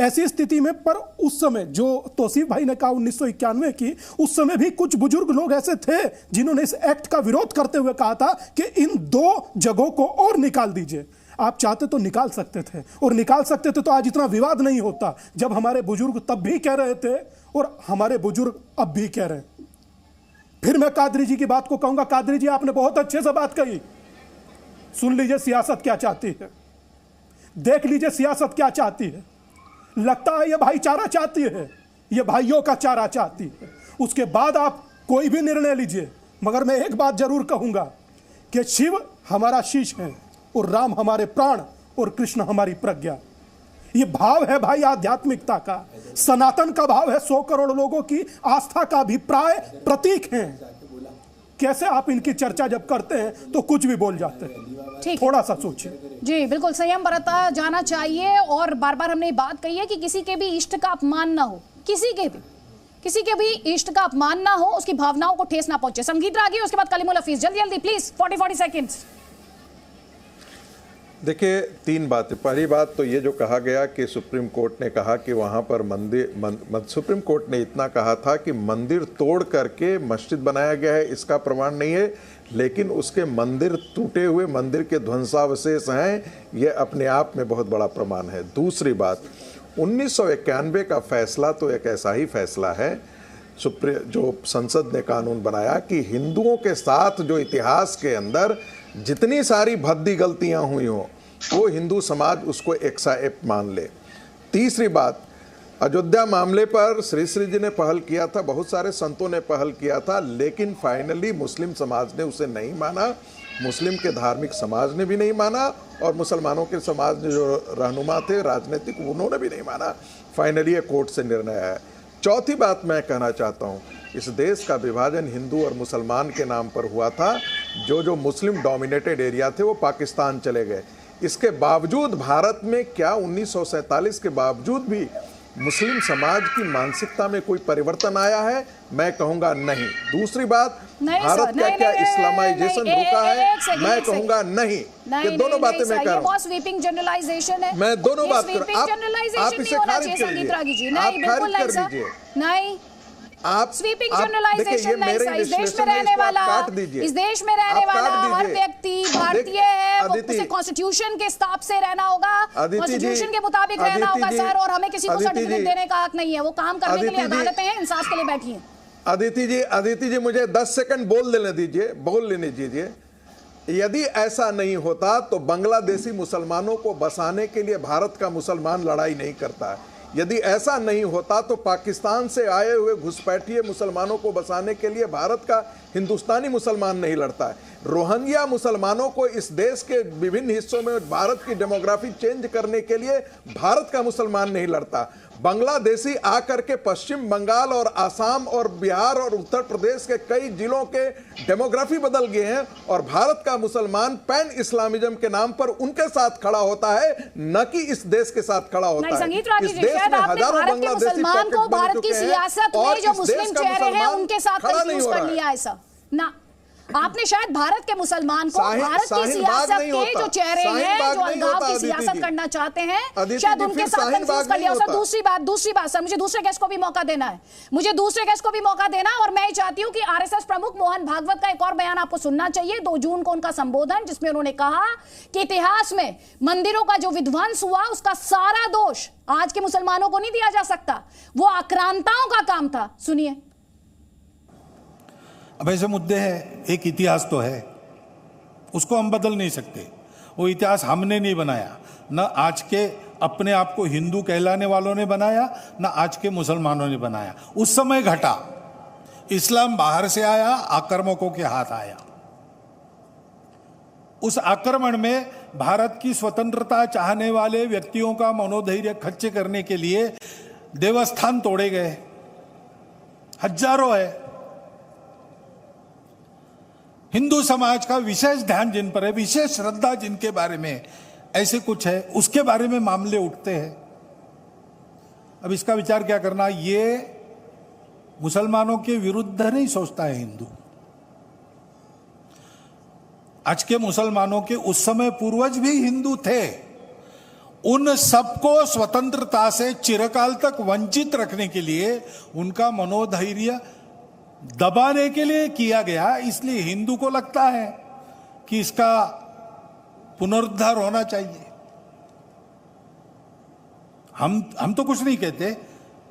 ऐसी स्थिति में पर उस समय जो तौसीफ भाई ने कहा 1991 की, उस समय भी कुछ बुजुर्ग लोग ऐसे थे जिन्होंने इस एक्ट का विरोध करते हुए कहा था कि इन 2 जगहों को और निकाल दीजिए। आप चाहते तो निकाल सकते थे, और निकाल सकते थे तो आज इतना विवाद नहीं होता। जब हमारे बुजुर्ग तब भी कह रहे थे और हमारे बुजुर्ग अब भी कह रहे हैं। फिर मैं कादरी जी की बात को कहूंगा। कादरी जी, आपने बहुत अच्छे से बात कही। सुन लीजिए सियासत क्या चाहती है, देख लीजिए सियासत क्या चाहती है। लगता है ये भाईचारा चाहती है, ये भाइयों का चारा चाहती है। उसके बाद आप कोई भी निर्णय लीजिए, मगर मैं एक बात जरूर कहूंगा कि शिव हमारा शीश है और राम हमारे प्राण और कृष्ण हमारी प्रज्ञा। ये भाव है भाई आध्यात्मिकता का, सनातन का भाव है। 100 करोड़ लोगों की आस्था का अभिप्राय प्रतीक है। कैसे आप इनकी चर्चा जब करते हैं तो कुछ भी बोल जाते हैं। थोड़ा सा सोचिए। जी बिल्कुल, संयम बरता जाना चाहिए। और बार बार हमने बात कही है कि किसी के भी इष्ट का अपमान ना हो, किसी के भी इष्ट का अपमान ना हो, उसकी भावनाओं को ठेस ना पहुंचे। संगीत रागी, उसके बाद कलीमुल हफीज। जल्दी जल्दी प्लीज, 40 सेकेंड्स। देखिए, 3 बातें। पहली बात तो ये जो कहा गया कि सुप्रीम कोर्ट ने कहा कि वहाँ पर सुप्रीम कोर्ट ने इतना कहा था कि मंदिर तोड़ करके मस्जिद बनाया गया है, इसका प्रमाण नहीं है, लेकिन उसके मंदिर टूटे हुए मंदिर के ध्वंसावशेष हैं, ये अपने आप में बहुत बड़ा प्रमाण है। दूसरी बात, 1991 का फैसला तो एक ऐसा ही फैसला है जो संसद ने कानून बनाया कि हिंदुओं के साथ जो इतिहास के अंदर जितनी सारी भद्दी गलतियां हुई हों वो हिंदू समाज उसको एक्सेप्ट मान ले। तीसरी बात, अयोध्या मामले पर श्री श्री जी ने पहल किया था, बहुत सारे संतों ने पहल किया था, लेकिन फाइनली मुस्लिम समाज ने उसे नहीं माना, मुस्लिम के धार्मिक समाज ने भी नहीं माना, और मुसलमानों के समाज ने जो रहनुमा थे राजनीतिक उन्होंने भी नहीं माना। फाइनली ये कोर्ट से निर्णय आया। चौथी बात मैं कहना चाहता हूँ, इस देश का विभाजन हिंदू और मुसलमान के नाम पर हुआ था। जो मुस्लिम डोमिनेटेड एरिया थे वो पाकिस्तान चले गए। इसके बावजूद भारत में क्या 1947 के बावजूद भी मुस्लिम समाज की मानसिकता में कोई परिवर्तन आया है? मैं कहूंगा नहीं। दूसरी बात, भारत का क्या इस्लामाइजेशन रुका है? मैं कहूंगा नहीं। कि दोनों बातें मैं कर रहा हूं। स्वीपिंग जनरलाइजेशन है। मैं दोनों बात कर रहा हूं। आप इसे खारिज कर लीजिए। आप खारिज कर दीजिए। नहीं, आप स्वीपिंग जनरलाइजेशन नहीं सर। इस देश में रहने वाला हर व्यक्ति भारतीय है, उसे कॉन्स्टिट्यूशन के हिसाब से रहना होगा, कॉन्स्टिट्यूशन के मुताबिक रहना होगा सर, और हमें किसी को सर्टिफिकेट देने का हक नहीं है। वो काम करने के लिए अदालतें हैं, इंसाफ के लिए बैठी हैं। अदिति जी मुझे 10 सेकंड बोल लेने दीजिए। यदि ऐसा नहीं होता तो बांग्लादेशी मुसलमानों को बसाने के लिए भारत का मुसलमान लड़ाई नहीं करता है। यदि ऐसा नहीं होता तो पाकिस्तान से आए हुए घुसपैठिए मुसलमानों को बसाने के लिए भारत का हिंदुस्तानी मुसलमान नहीं लड़ता है। रोहिंग्या मुसलमानों को इस देश के विभिन्न हिस्सों में भारत की डेमोग्राफी चेंज करने के लिए भारत का मुसलमान नहीं लड़ता। बांग्लादेशी आकर के पश्चिम बंगाल और आसाम और बिहार और उत्तर प्रदेश के कई जिलों के डेमोग्राफी बदल गए हैं, और भारत का मुसलमान पैन इस्लामिज्म के नाम पर उनके साथ खड़ा होता है, न कि इस देश के साथ खड़ा होता है। इस देश में हजारों बांग्लादेशी मुसलमान को भारत की सियासत में जो मुस्लिम चेहरे हैं उनके साथ कंफ्यूज कर लिया ऐसा ना। आपने शायद भारत के मुसलमान को भारत की सियासत के जो चेहरे हैं, जो अलगाव की सियासत करना चाहते हैं, शायद उनके साथ कंफ्यूज कर लिया। सर दूसरी बात सर, मुझे दूसरे गेस्ट को भी मौका देना है, और मैं चाहती हूं कि आरएसएस प्रमुख मोहन भागवत का एक और बयान आपको सुनना चाहिए। 2 जून को उनका संबोधन, जिसमें उन्होंने कहा कि इतिहास में मंदिरों का जो विध्वंस हुआ उसका सारा दोष आज के मुसलमानों को नहीं दिया जा सकता, वो आक्रांताओं का काम था। सुनिए। अब ऐसे मुद्दे हैं, एक इतिहास तो है, उसको हम बदल नहीं सकते। वो इतिहास हमने नहीं बनाया, न आज के अपने आप को हिंदू कहलाने वालों ने बनाया, न आज के मुसलमानों ने बनाया। उस समय घटा, इस्लाम बाहर से आया, आक्रामकों के हाथ आया। उस आक्रमण में भारत की स्वतंत्रता चाहने वाले व्यक्तियों का मनोधैर्य खच्चे करने के लिए देवस्थान तोड़े गए, हजारों है। हिंदू समाज का विशेष ध्यान जिन पर है, विशेष श्रद्धा जिनके बारे में ऐसे कुछ है, उसके बारे में मामले उठते हैं। अब इसका विचार क्या करना, ये मुसलमानों के विरुद्ध नहीं सोचता है हिंदू। आज के मुसलमानों के उस समय पूर्वज भी हिंदू थे, उन सबको स्वतंत्रता से चिरकाल तक वंचित रखने के लिए उनका मनोधैर्य दबाने के लिए किया गया। इसलिए हिंदू को लगता है कि इसका पुनरुद्धार होना चाहिए। हम तो कुछ नहीं कहते,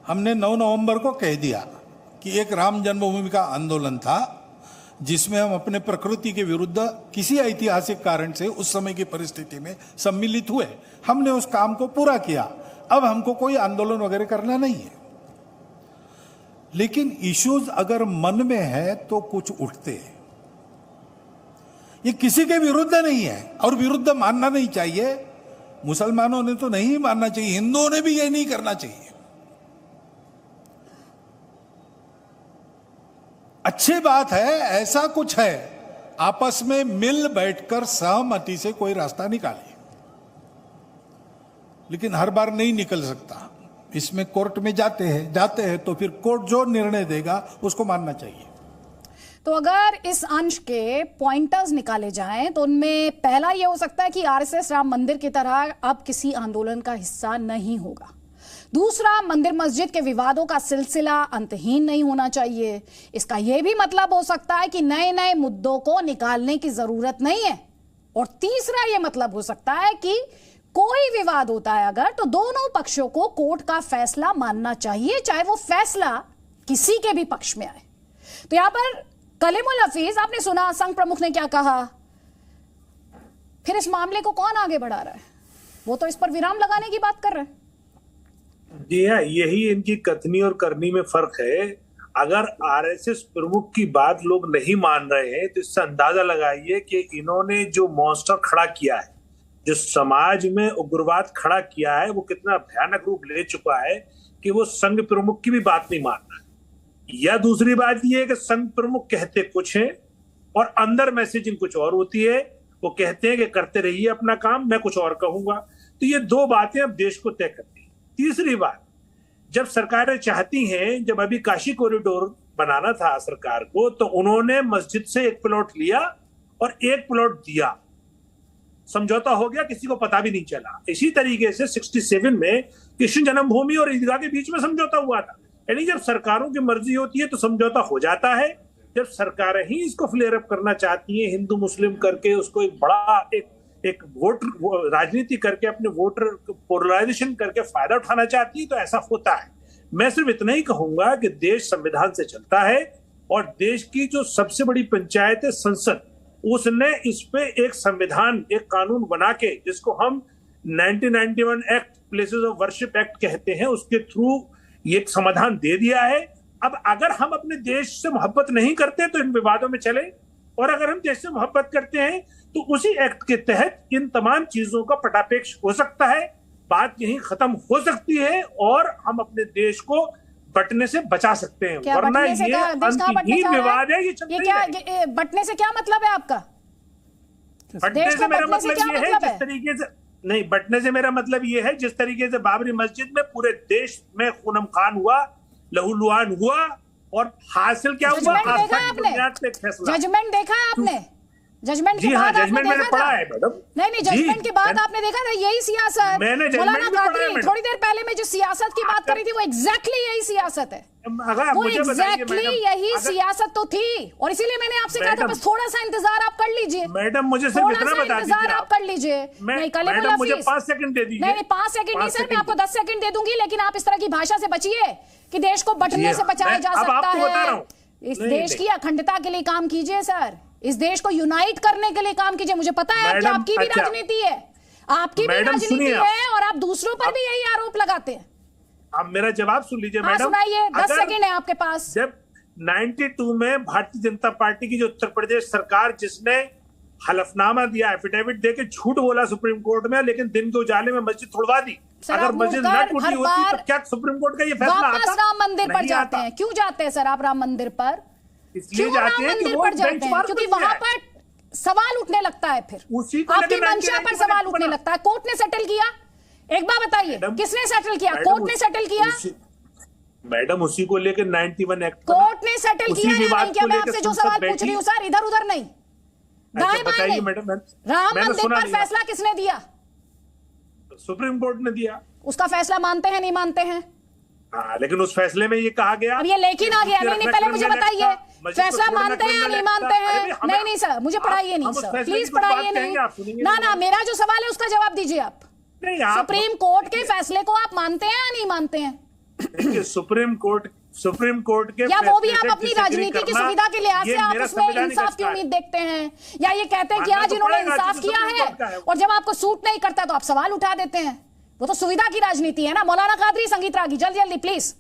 हमने 9 नवंबर को कह दिया कि एक राम जन्मभूमि का आंदोलन था जिसमें हम अपने प्रकृति के विरुद्ध किसी ऐतिहासिक कारण से उस समय की परिस्थिति में सम्मिलित हुए। हमने उस काम को पूरा किया, अब हमको कोई आंदोलन वगैरह करना नहीं है। लेकिन इश्यूज अगर मन में है तो कुछ उठते हैं। ये किसी के विरुद्ध नहीं है और विरुद्ध मानना नहीं चाहिए। मुसलमानों ने तो नहीं मानना चाहिए, हिंदुओं ने भी ये नहीं करना चाहिए। अच्छी बात है, ऐसा कुछ है, आपस में मिल बैठकर सहमति से कोई रास्ता निकालिए, लेकिन हर बार नहीं निकल सकता। इसमें कोर्ट में जाते हैं तो फिर कोर्ट जो निर्णय देगा उसको मानना चाहिए। तो अगर इस अंश के पॉइंटर्स निकाले जाएं तो उनमें पहला यह हो सकता है कि आरएसएस राम मंदिर की तरह अब किसी आंदोलन का हिस्सा नहीं होगा। दूसरा, मंदिर मस्जिद के विवादों का सिलसिला अंतहीन नहीं होना चाहिए। इसका यह भी मतलब हो सकता है कि नए नए मुद्दों को निकालने की जरूरत नहीं है। और तीसरा यह मतलब हो सकता है कि कोई विवाद होता है अगर, तो दोनों पक्षों को कोर्ट का फैसला मानना चाहिए, चाहे वो फैसला किसी के भी पक्ष में आए। तो यहां पर कलीमुल हफीज, आपने सुना संघ प्रमुख ने क्या कहा, फिर इस मामले को कौन आगे बढ़ा रहा है? वो तो इस पर विराम लगाने की बात कर रहे हैं। जी हाँ, यही इनकी कथनी और करनी में फर्क है। अगर आरएसएस प्रमुख की बात लोग नहीं मान रहे हैं तो इससे अंदाजा लगाइए कि इन्होंने जो मॉन्स्टर खड़ा किया है, जो समाज में उग्रवाद खड़ा किया है, वो कितना भयानक रूप ले चुका है कि वो संघ प्रमुख की भी बात नहीं मान रहा है। या दूसरी बात ये है कि संघ प्रमुख कहते कुछ है और अंदर मैसेजिंग कुछ और होती है। वो कहते हैं कि करते रहिए अपना काम, मैं कुछ और कहूंगा। तो ये दो बातें अब देश को तय करती है। तीसरी बात, जब सरकारें चाहती हैं, जब अभी काशी कॉरिडोर बनाना था सरकार को, तो उन्होंने मस्जिद से एक प्लॉट लिया और एक प्लॉट दिया, समझौता हो गया, किसी को पता भी नहीं चला। इसी तरीके से 67 में कृष्ण जन्मभूमि और ईदगाह के बीच में समझौता हुआ था। यानी जब सरकारों की मर्जी होती है तो समझौता हो जाता है। जब सरकारें ही इसको फ्लेयर अप करना चाहती हैं, हिंदू मुस्लिम करके उसको एक बड़ा एक वोट राजनीति करके, अपने वोटर पोलराइजेशन करके फायदा उठाना चाहती है, तो ऐसा होता है। मैं सिर्फ इतना ही कहूंगा कि देश संविधान से चलता है और देश की जो सबसे बड़ी पंचायत है संसद, उसने इस पे एक संविधान, एक कानून बना के, जिसको हम 1991 act, places of worship act कहते हैं, उसके थ्रू ये एक समाधान दे दिया है। अब अगर हम अपने देश से मोहब्बत नहीं करते तो इन विवादों में चले, और अगर हम देश से मोहब्बत करते हैं तो उसी एक्ट के तहत इन तमाम चीजों का पटापेक्ष हो सकता है, बात यहीं खत्म हो सकती है और हम अपने देश को बटने से बचा सकते हैं। वरना ये अंतहीन विवाद है। ये बटने से क्या मतलब है आपका? बटने से मेरा मतलब ये है, जिस तरीके से नहीं, बटने से मेरा मतलब ये है, जिस तरीके से बाबरी मस्जिद में पूरे देश में खून खान हुआ, लहूलुहान हुआ, और हासिल क्या हुआ? जजमेंट देखा है आपने? जजमेंट देखा है आपने? जजमेंट के बाद आपने देखा था? नहीं, जजमेंट के बाद आपने देखा था यही सियासत। मौलाना कादरी थोड़ी देर पहले में जो सियासत की बात करी थी वो एग्जैक्टली यही सियासत है, वो एग्जैक्टली यही सियासत तो थी। और इसीलिए मैंने आपसे कहा था बस थोड़ा सा इंतजार आप कर लीजिए मैडम, मुझे सिर्फ इतना बता दीजिए, इंतजार आप कर लीजिए। नहीं कल मुझे 5 सेकंड दे दीजिए। नहीं 5 सेकंड नहीं सर, मैं आपको 10 सेकंड दे दूंगी, लेकिन आप इस तरह की भाषा से बचिए कि देश को बंटने से बचाया जा सकता है। इस देश की अखंडता के लिए काम कीजिए सर, इस देश को यूनाइट करने के लिए काम कीजिए। मुझे पता है कि आपकी भी राजनीति है, आपकी भी राजनीति है और आप दूसरों पर भी यही आरोप लगाते हैं। आप मेरा जवाब सुन लीजिए मैडम। सुनाइए, 10 सेकंड है आपके पास। जब 92 में भारतीय जनता पार्टी की जो उत्तर प्रदेश सरकार जिसने हलफनामा दिया, एफिडेविट देके झूठ बोला सुप्रीम कोर्ट में, लेकिन दिन के उजाले में मस्जिद तुड़वा दी। अगर मस्जिद न टूटी होती तो क्या सुप्रीम कोर्ट का ये फैसला आता? वापस राम मंदिर पर जाते हैं। क्यों जाते हैं सर आप राम मंदिर पर? इसलिए जाते हैं कि वो बेंचमार्क क्योंकि वहां पर सवाल उठने लगता है, फिर आपकी मंशा पर सवाल उठने लगता है। कोर्ट ने सेटल किया, एक बार बताइए किसने सेटल किया? कोर्ट ने सेटल किया मैडम, उसी को लेकर 91 एक्ट कोर्ट ने सेटल किया या नहीं किया? मैं आपसे जो सवाल पूछ रही हूँ सर, इधर उधर नहीं, बताइए मैडम। राम मंदिर पर फैसला किसने दिया? सुप्रीम कोर्ट ने दिया। उसका फैसला मानते हैं नहीं मानते हैं? लेकिन उस फैसले में ये कहा गया, अब ये लेकिन आ गया। नहीं पहले मुझे बताइए फैसला मानते हैं या नहीं मानते हैं? नहीं सर, मुझे पढ़ाइए नहीं सर, प्लीज पढ़ाइए नहीं। ना मेरा जो सवाल है उसका जवाब दीजिए आप। सुप्रीम कोर्ट के फैसले को आप मानते हैं या नहीं मानते हैं? सुप्रीम कोर्ट के या वो भी आप अपनी राजनीति की सुविधा के लिहाज से आप उसमें इंसाफ की उम्मीद देखते हैं, या ये कहते हैं कि आज इन्होंने इंसाफ किया है और जब आपको सूट नहीं करता तो आप सवाल उठा देते हैं? वो तो सुविधा की राजनीति है ना। मौलाना कादरी, संगीत रागी, जल्दी जल्दी प्लीज।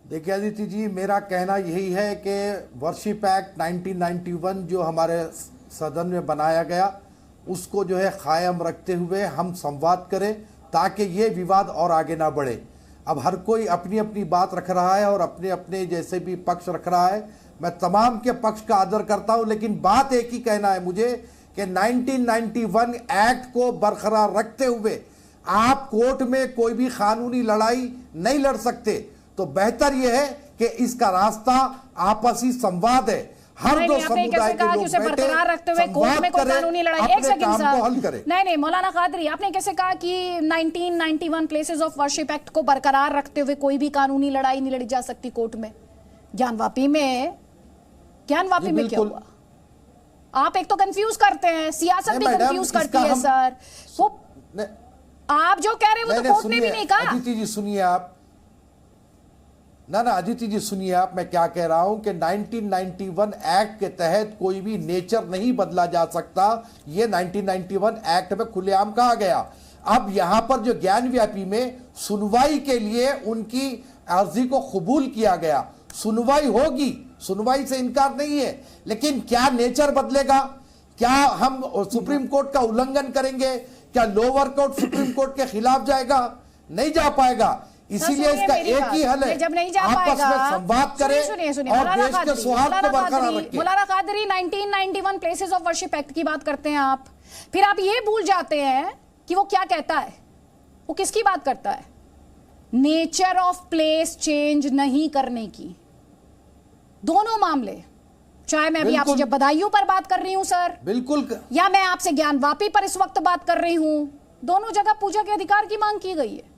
देखिए आदित्य जी, मेरा कहना यही है कि वर्शिप एक्ट 1991 जो हमारे सदन में बनाया गया उसको जो है कायम रखते हुए हम संवाद करें ताकि ये विवाद और आगे ना बढ़े। अब हर कोई अपनी अपनी बात रख रहा है और अपने अपने जैसे भी पक्ष रख रहा है। मैं तमाम के पक्ष का आदर करता हूं, लेकिन बात एक ही कहना है मुझे कि 1991 एक्ट को बरकरार रखते हुए आप कोर्ट में कोई भी कानूनी लड़ाई नहीं लड़ सकते। तो बेहतर यह है कि इसका रास्ता आपसी संवाद है। हर दो समुदाय के लोग बरकरार रखते हुए कोर्ट में कोई कानूनी लड़ाई। एक सेकंड सर, नहीं मौलाना कादरी, आपने कैसे कहा कि 1991 प्लेसेस ऑफ वर्शिप एक्ट को बरकरार रखते हुए कोई भी कानूनी लड़ाई नहीं लड़ी जा सकती कोर्ट में? ज्ञानवापी में क्या हुआ? आप एक तो कंफ्यूज करते हैं, सियासत भी कंफ्यूज करती है सर। वो आप जो कह रहे हैं वो तो कोर्ट ने भी नहीं कहा। अदिति जी सुनिए आप, ना अदिति जी सुनिए आप, मैं क्या कह रहा हूं कि 1991 एक्ट के तहत कोई भी नेचर नहीं बदला जा सकता। ये 1991 एक्ट में खुलेआम कहा गया। अब यहां पर जो ज्ञानव्यापी में सुनवाई के लिए उनकी अर्जी को कबूल किया गया, सुनवाई होगी, सुनवाई से इनकार नहीं है, लेकिन क्या नेचर बदलेगा? क्या हम सुप्रीम कोर्ट का उल्लंघन करेंगे? क्या लोअर कोर्ट सुप्रीम कोर्ट के खिलाफ जाएगा? नहीं जा पाएगा। इसीलिए इसका एक ही हल है, जब नहीं जा आपस में संवाद करें और देश के सौहार्द को बरकरार रखें। मौलाना Qadri, 1991 places of worship act की बात करते हैं आप, फिर आप ये भूल जाते हैं कि वो क्या कहता है, वो किसकी बात करता है? नेचर ऑफ प्लेस चेंज नहीं करने की। दोनों मामले, चाहे मैं अभी आपसे जब बदायूं पर बात कर रही हूं सर, बिल्कुल, या मैं आपसे ज्ञानवापी पर इस वक्त बात कर रही हूं, दोनों जगह पूजा के अधिकार की मांग की गई है।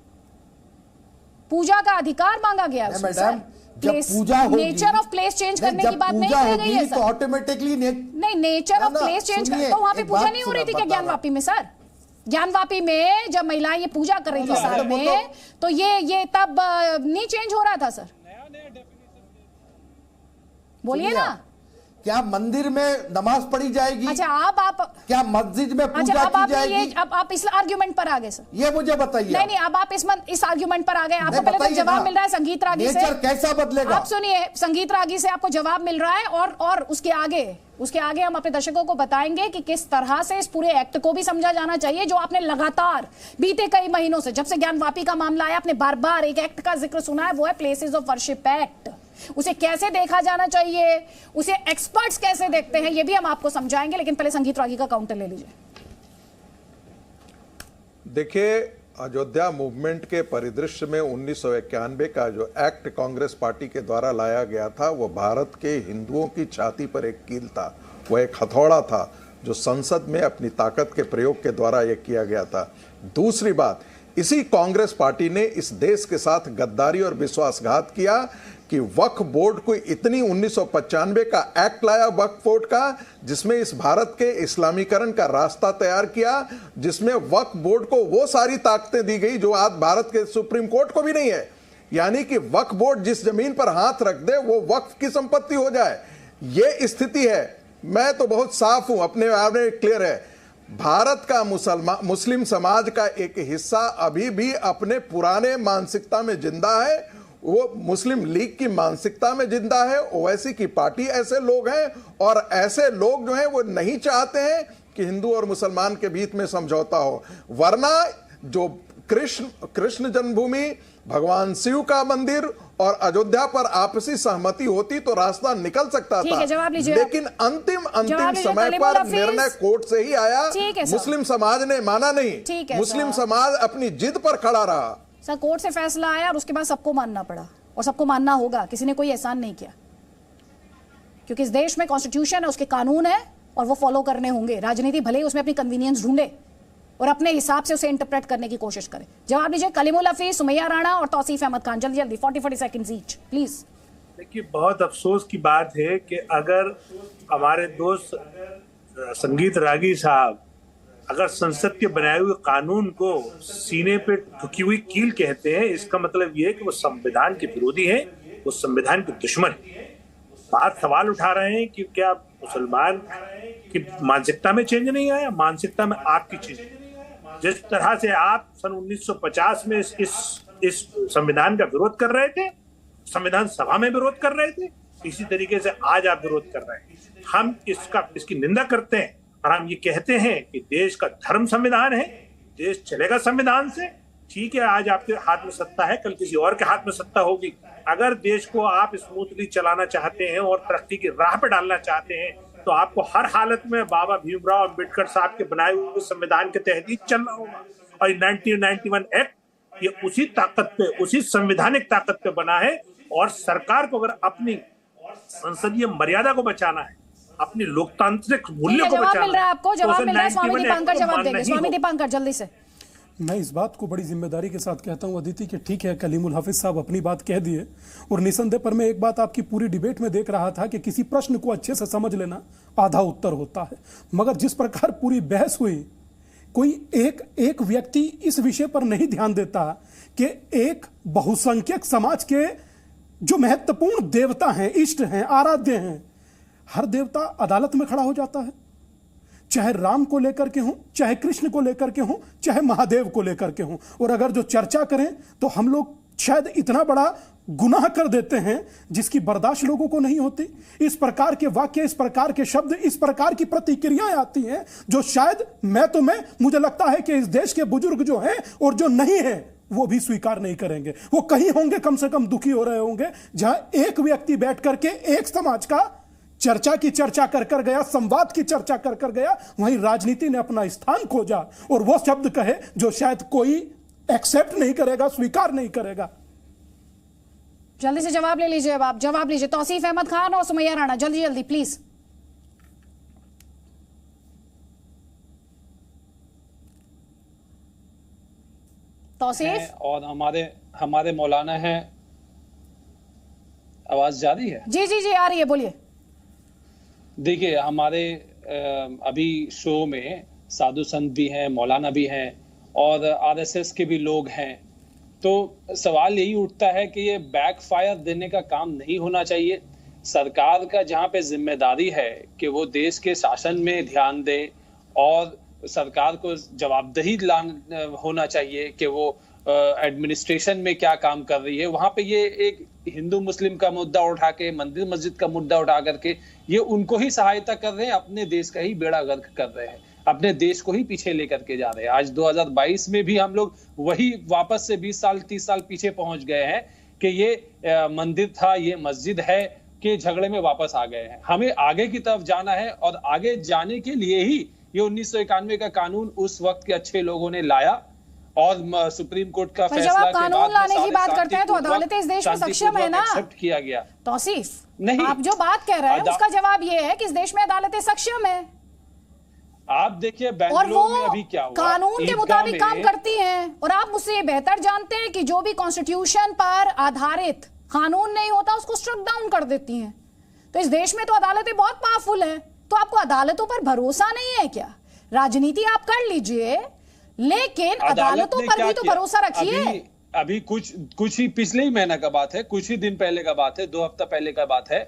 पूजा का अधिकार मांगा गया है मैडम। जब पूजा होगी, नेचर ऑफ प्लेस चेंज करने की बात नहीं की गई है सर। तो ऑटोमेटिकली नहीं, नेचर ऑफ प्लेस चेंज तो वहां पे पूजा नहीं हो रही थी क्या ज्ञानवापी में सर? ज्ञानवापी में जब महिलाएं ये पूजा कर रही थी साथ में, तो ये तब नहीं चेंज हो रहा था सर? बोलिए ना। क्या मंदिर में नमाज पढ़ी जाएगी? अच्छा, आप क्या मस्जिद में पूजा की जाएगी? अब आप इस आर्ग्यूमेंट पर आ गए सर। ये मुझे बताइए। नहीं, अब आप इस आर्ग्यूमेंट पर आ गए। आपको पहले तो जवाब मिल रहा है संगीत रागी से। नेचर कैसा बदलेगा? आप सुनिए, संगीत रागी से आपको जवाब मिल रहा है और उसके आगे हम अपने दर्शकों को बताएंगे कि किस तरह से इस पूरे एक्ट को भी समझा जाना चाहिए, जो आपने लगातार बीते कई महीनों से, जब से ज्ञानवापी का मामला आया, आपने बार बार एक एक्ट का जिक्र सुना है, वो है प्लेसेस ऑफ वर्शिप एक्ट। उसे कैसे देखा जाना चाहिए, उसे एक्सपर्ट्स कैसे देखते हैं, ये भी हम आपको समझाएंगे, लेकिन पहले संगीत रागी का काउंटर ले लीजिए। देखिए, अयोध्या मूवमेंट के परिदृश्य में 1991 का जो एक्ट कांग्रेस पार्टी के द्वारा लाया गया था, वो भारत के हिंदुओं की छाती पर एक कील था, वो एक हथौड़ा था जो संसद में अपनी ताकत के प्रयोग के द्वारा ये किया गया था। दूसरी बात, इसी कांग्रेस पार्टी ने इस देश के साथ गद्दारी और विश्वासघात किया कि वक्फ बोर्ड को इतनी 1995 का एक्ट लाया वक्फ बोर्ड का, जिसमें इस भारत के इस्लामीकरण का रास्ता तैयार किया, जिसमें वक्फ बोर्ड को वो सारी ताकतें दी गई जो आज भारत के सुप्रीम कोर्ट को भी नहीं है। यानी कि वक्फ बोर्ड जिस जमीन पर हाथ रख दे वो वक्फ की संपत्ति हो जाए, ये स्थिति है। मैं तो बहुत साफ हूं, अपने आप में क्लियर है। भारत का मुस्लिम समाज का एक हिस्सा अभी भी अपने पुराने मानसिकता में जिंदा है, वो मुस्लिम लीग की मानसिकता में जिंदा है। ओवैसी की पार्टी ऐसे लोग हैं, और ऐसे लोग जो हैं वो नहीं चाहते हैं कि हिंदू और मुसलमान के बीच में समझौता हो। वरना जो कृष्ण जन्मभूमि, भगवान शिव का मंदिर और अयोध्या पर आपसी सहमति होती तो रास्ता निकल सकता था, लेकिन अंतिम समय पर निर्णय कोर्ट से ही आया। मुस्लिम समाज ने माना नहीं, मुस्लिम समाज अपनी जिद पर खड़ा रहा। सर, कोर्ट से फैसला आया और उसके बाद सबको मानना पड़ा, और सबको मानना होगा, किसी ने कोई एहसान नहीं किया, क्योंकि इस देश में कॉन्स्टिट्यूशन है, उसके कानून है और वो फॉलो करने होंगे। राजनीति भले ही उसमें अपनी कन्वीनियंस ढूंढे और अपने हिसाब से उसे इंटरप्रेट करने की कोशिश करे। जवाब दीजिए कलीमुल हफीज, सुमैया राणा और तौसीफ अहमद खान, जल्दी जल्दी, 40 सेकंड्स ईच प्लीज। देखिए, बहुत अफसोस की बात है कि अगर हमारे दोस्त संगीत रागी साहब अगर संसद के बनाए हुए कानून को सीने पे ठुकी हुई कील कहते हैं, इसका मतलब ये है कि वो संविधान के विरोधी हैं, वो संविधान के दुश्मन हैं। बात सवाल उठा रहे हैं कि क्या मुसलमान की मानसिकता में चेंज नहीं आया? मानसिकता में आपकी चेंज। जिस तरह से आप सन 1950 में इस संविधान का विरोध कर रहे थे, संविधान सभा में विरोध कर रहे थे, इसी तरीके से आज आप विरोध कर रहे हैं। हम इसकी निंदा करते हैं और हम ये कहते हैं कि देश का धर्म संविधान है, देश चलेगा संविधान से। ठीक है, आज आपके हाथ में सत्ता है, कल किसी और के हाथ में सत्ता होगी। अगर देश को आप स्मूथली चलाना चाहते हैं और तरक्की की राह पे डालना चाहते हैं, तो आपको हर हालत में बाबा भीमराव अंबेडकर साहब के बनाए हुए संविधान के तहत ही चलना होगा। और 1991 एक्ट ये उसी ताकत पे, उसी संवैधानिक ताकत पे बना है। और सरकार को अगर अपनी संसदीय मर्यादा को बचाना है, अपनी लोकतांत्रिक मूल्यों को बचाना है, आपको जवाब मिल रहा है। स्वामी दीपांकर जवाब देंगे। स्वामी दीपांकर, जल्दी से। मैं इस बात को बड़ी जिम्मेदारी के साथ कहता हूं अदिति कि ठीक है, कलीमुल हफीज साहब अपनी बात कह दिए, और निसंदेह पर मैं एक बात आपकी पूरी डिबेट में देख रहा था कि किसी प्रश्न को अच्छे से समझ लेना आधा उत्तर होता है। मगर जिस प्रकार पूरी बहस हुई, कोई एक व्यक्ति इस विषय पर नहीं ध्यान देता कि एक बहुसंख्यक समाज के जो महत्वपूर्ण देवता हैं, इष्ट हैं, आराध्य हैं, हर देवता अदालत में खड़ा हो जाता है, चाहे राम को लेकर के हों, चाहे कृष्ण को लेकर के हों, चाहे महादेव को लेकर के हों। और अगर जो चर्चा करें तो हम लोग शायद इतना बड़ा गुनाह कर देते हैं जिसकी बर्दाश्त लोगों को नहीं होती। इस प्रकार के वाक्य, इस प्रकार के शब्द, इस प्रकार की प्रतिक्रियाएं आती हैं जो शायद मुझे लगता है कि इस देश के बुजुर्ग जो हैं और जो नहीं हैं वो भी स्वीकार नहीं करेंगे। वो कहीं होंगे, कम से कम दुखी हो रहे होंगे, जहां एक व्यक्ति बैठ करके एक समाज का चर्चा कर गया, संवाद की चर्चा कर गया, वहीं राजनीति ने अपना स्थान खोजा और वो शब्द कहे जो शायद कोई एक्सेप्ट नहीं करेगा, स्वीकार नहीं करेगा। जल्दी से जवाब ले लीजिए। अब आप जवाब लीजिए, तौसीफ अहमद खान और सुमैया राणा, जल्दी जल्दी प्लीज। तौसीफ और हमारे मौलाना हैं। आवाज जा रही है? जी जी जी आ रही है, बोलिए। देखिए, हमारे अभी शो में साधु संत भी हैं, मौलाना भी हैं और आरएसएस के भी लोग हैं। तो सवाल यही उठता है कि ये बैकफायर देने का काम नहीं होना चाहिए। सरकार का जहाँ पे जिम्मेदारी है कि वो देश के शासन में ध्यान दे और सरकार को जवाबदेही होना चाहिए कि वो एडमिनिस्ट्रेशन में क्या काम कर रही है, वहां पे ये एक हिंदू मुस्लिम का मुद्दा उठा के, मंदिर मस्जिद का मुद्दा उठा करके ये उनको ही सहायता कर रहे हैं, अपने देश का ही बेड़ा गर्क कर रहे हैं, अपने देश को ही पीछे लेकर के जा रहे हैं। आज 2022 में भी हम लोग वही वापस से 20 साल 30 साल पीछे पहुंच गए हैं कि ये मंदिर था, ये मस्जिद है, के झगड़े में वापस आ गए हैं। हमें आगे की तरफ जाना है और आगे जाने के लिए ही ये 1991 का कानून उस वक्त के अच्छे लोगों ने लाया और सुप्रीम कोर्ट का पर जब फैसला आप के कानून बाद में लाने की बात सारे करते हैं तो अदालतें इस देश में सक्षम है ना। एक्सेप्ट किया गया। तौसीफ, नहीं, आप जो बात कह रहे हैं उसका जवाब ये है कि इस देश में अदालतें सक्षम है आप देखिए और बेंगलुरु में अभी क्या हुआ, कानून के ईदगाह मुताबिक में- काम करती हैं। और आप मुझसे ये बेहतर जानते हैं कि जो भी कॉन्स्टिट्यूशन पर आधारित कानून नहीं होता उसको स्ट्रक डाउन कर देती हैं। तो इस देश में तो अदालतें बहुत पावरफुल हैं, तो आपको अदालतों पर भरोसा नहीं है क्या? राजनीति आप कर लीजिए लेकिन अदालतों पर भी तो भरोसा रखिए। अभी कुछ ही पिछले ही महीने का बात है, कुछ ही दिन पहले का बात है, 2 हफ्ता पहले का बात है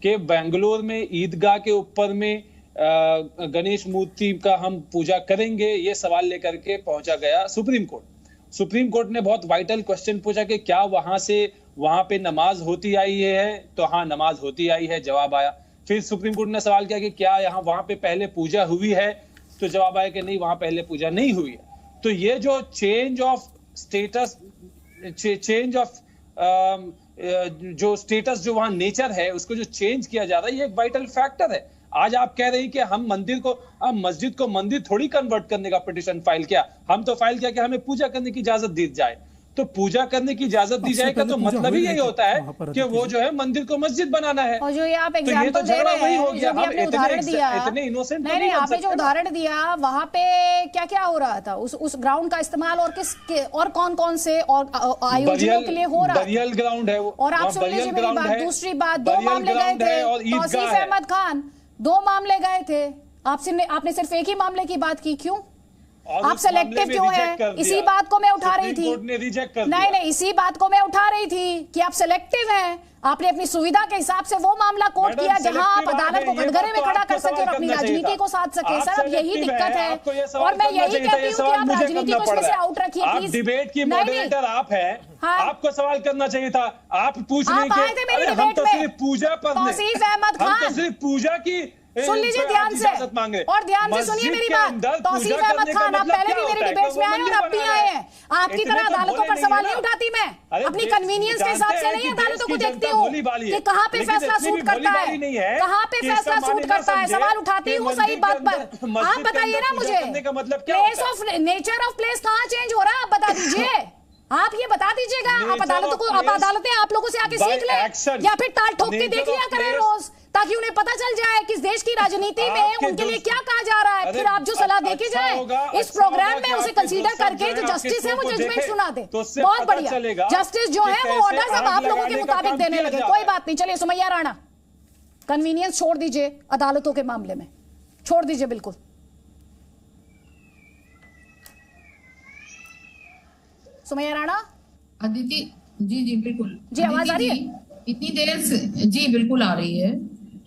कि बेंगलुरु में ईदगाह के ऊपर में गणेश मूर्ति का हम पूजा करेंगे, ये सवाल लेकर के पहुंचा गया सुप्रीम कोर्ट। सुप्रीम कोर्ट ने बहुत वाइटल क्वेश्चन पूछा कि क्या वहां पे नमाज होती आई है, तो हाँ नमाज होती आई है, जवाब आया। फिर सुप्रीम कोर्ट ने सवाल किया कि क्या वहां पे पहले पूजा हुई है, तो जवाब आया कि नहीं, वहां पहले पूजा नहीं हुई है। तो ये जो change of status, change of जो स्टेटस, जो वहां नेचर है, उसको जो चेंज किया जा रहा है, ये एक वाइटल फैक्टर है। आज आप कह रहे हैं कि हम मस्जिद को मंदिर थोड़ी कन्वर्ट करने का पिटीशन फाइल किया, हम तो फाइल किया कि हमें पूजा करने की इजाजत दी जाए। तो पूजा करने की इजाजत दी जाए का तो मतलब ही यही होता है कि वो जो है मंदिर को मस्जिद बनाना है। और जो ये आप तो ये एग्जांपल तो दे झगड़ा रहे वही हो हैं, गया। जो भी आपने उदाहरण दिया, इतने इनोसेंट नहीं, आपने जो उदाहरण दिया वहां पे क्या क्या हो रहा था, उस ग्राउंड का इस्तेमाल और कौन से और आयोजनों के लिए हो रहा, बरियल ग्राउंड है वो। और आप सुन लीजिए मेरी बात, दूसरी बात, 2 मामले गए थे, तौसीफ अहमद खान 2 मामले गए थे, आपने सिर्फ एक ही मामले की बात की, क्यों? आप सेलेक्टिव क्यों हैं? इसी बात को मैं उठा रही थी। नहीं, इसी बात को मैं उठा रही थी कि आप सेलेक्टिव हैं। आपने अपनी सुविधा के हिसाब से वो मामला कोर्ट किया जहां आप अदालत को कटघरे में खड़ा कर सके और अपनी राजनीति को साध सके। सर, अब यही दिक्कत है और मैं यही कहती हूँ कि आप राजनीति को इसमें से आउट रखिए प्लीज। डिबेट की मॉडरेटर आप हैं, आपको सवाल करना चाहिए था। आप पूछ रहे हैं हम तो सिर्फ पूजा पर, तौसीफ अहमद खान, हम तो सिर्फ पूजा की सुन लीजिए ध्यान से और ध्यान से सुनिए मेरी बात। तौसीफ अहमद खान, आप पहले भी मेरे डिबेट्स में आए और अब भी आए हैं। आपकी तरह अदालतों पर सवाल नहीं उठाती मैं, अपनी कन्वीनियंस के हिसाब से नहीं अदालतों को देखती हूँ कि कहाँ पे फैसला सूट करता है, कहाँ पे फैसला सूट करता है, सवाल उठाती हूँ सही बात पर। आप बताइए ना मुझे, place of nature of place कहाँ चेंज हो रहा है, आप बता दीजिए। आप ये बता दीजिएगा। आप अदालतें आप लोगों से आके सीख लें या फिर ताल ठोक के देख लिया करें रोज, ताकि उन्हें पता चल जाए कि इस देश की राजनीति में उनके लिए क्या कहा जा रहा है। फिर आप जो सलाह देके जाए इस प्रोग्राम में, उसे कंसीडर करके जो जस्टिस है वो जजमेंट सुना दे। बहुत बढ़िया, जस्टिस जो है वो ऑर्डर्स अब आप लोगों के मुताबिक देने लगे। कोई बात नहीं, चलिए सुमैया राणा, कन्वीनियंस छोड़ दीजिए अदालतों के मामले में, छोड़ दीजिए बिल्कुल। सुमैया राणा। अदिति जी बिल्कुल जी, आवाज आ रही है? इतनी देर से जी बिल्कुल आ रही है।